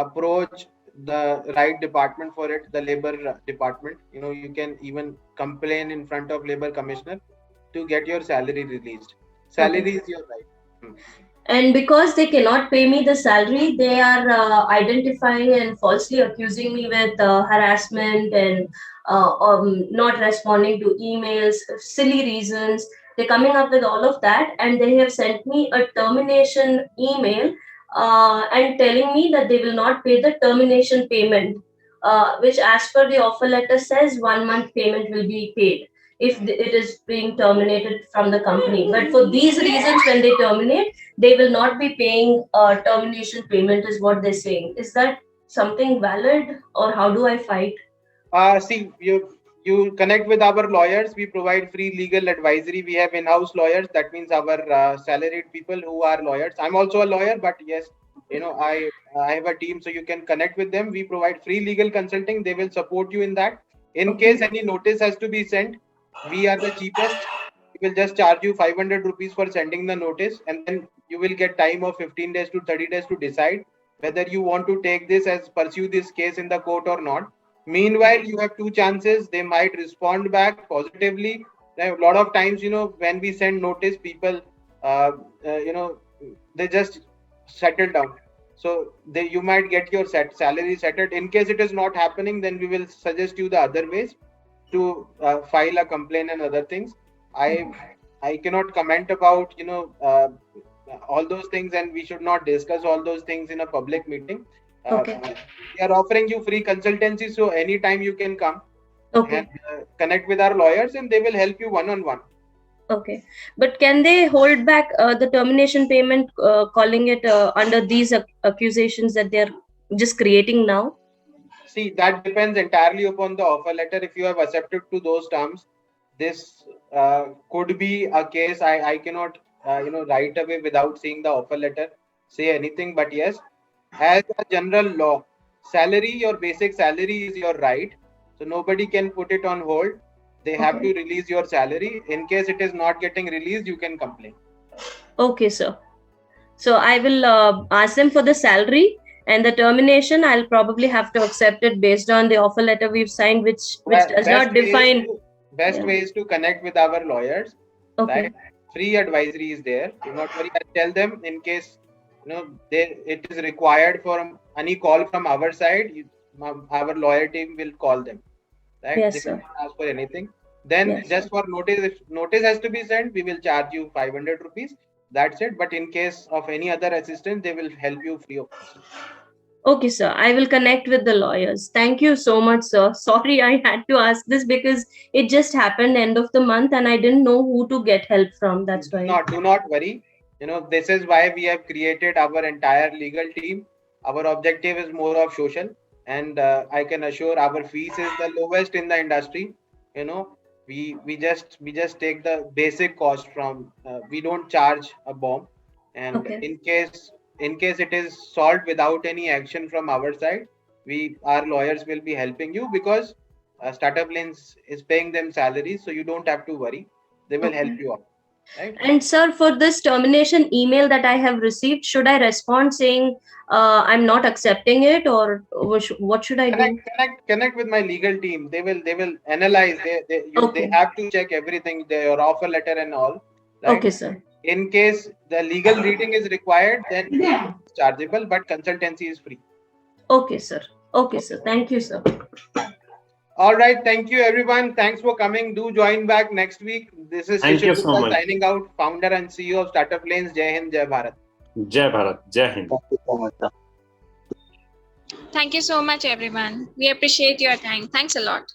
approach the right department for it, the labor department. You can even complain in front of labor commissioner to get your salary released. Salary is your right.
And because they cannot pay me the salary, they are identifying and falsely accusing me with harassment and not responding to emails, silly reasons. They're coming up with all of that, and they have sent me a termination email and telling me that they will not pay the termination payment, which as per the offer letter says 1 month payment will be paid if it is being terminated from the company. But for these reasons, when they terminate, they will not be paying termination payment, is what they're saying. Is that something valid, or how do I fight?
See, you connect with our lawyers. We provide free legal advisory. We have in-house lawyers. That means our salaried people who are lawyers. I'm also a lawyer, but yes, I have a team, so you can connect with them. We provide free legal consulting. They will support you in that. In case any notice has to be sent, we are the cheapest. We will just charge you 500 rupees for sending the notice, and then you will get time of 15 days to 30 days to decide whether you want to take this as pursue this case in the court or not. Meanwhile, you have 2 chances. They might respond back positively. A lot of times, when we send notice, people, they just settle down. So you might get your salary settled. In case it is not happening, then we will suggest you the other ways to file a complaint and other things. I cannot comment about all those things, and we should not discuss all those things in a public meeting.
Okay.
We are offering you free consultancy, so anytime you can come
Okay.
and connect with our lawyers, and they will help you one-on-one.
Okay. But can they hold back the termination payment, calling it under these accusations that they're just creating now?
See, that depends entirely upon the offer letter. If you have accepted to those terms, this could be a case. I cannot, right away without seeing the offer letter say anything. But yes, as a general law, salary, your basic salary is your right. So nobody can put it on hold. They have to release your salary. In case it is not getting released, you can complain.
Okay, sir. So I will ask them for the salary, and the termination I'll probably have to accept it based on the offer letter we've signed, which does not define.
Best way is to connect with our lawyers.
Okay.
Right? Free advisory is there. Do not worry. I'll tell them in case it is required for any call from our side. Our lawyer team will call them. Right?
Yes,
they
sir.
will ask for anything. then
Yes.
just for notice, if notice has to be sent, we will charge you 500 rupees. That's it. But in case of any other assistance, they will help you free of cost.
Okay, sir. I will connect with the lawyers. Thank you so much, sir. Sorry I had to ask this because it just happened end of the month and I didn't know who to get help from. That's why.
Do not worry. This is why we have created our entire legal team. Our objective is more of social, and I can assure our fees is the lowest in the industry. We just take the basic cost from. We don't charge a bomb, and
Okay.
in case it is solved without any action from our side, our lawyers will be helping you because Startup Lanes is paying them salaries, so you don't have to worry. They will help
Okay.
you out. Right?
And sir, for this termination email that I have received, should I respond saying I'm not accepting it, or what should I do?
Connect with my legal team. They will analyze. They
Okay.
have to check everything, their offer letter and all. Right?
Okay, sir.
In case the legal reading is required, then it's chargeable, but consultancy is free.
Okay, sir. Okay, sir. Thank you, sir.
All right. Thank you, everyone. Thanks for coming. Do join back next week. This is
Thank you
Shishir
so
Gupta
much.
signing out, founder and CEO of Startup Lanes. Jai Hind, Jai Bharat.
Jai Bharat, Jai Hind.
Thank you so much, sir.
Thank you so much, everyone. We appreciate your time. Thanks a lot.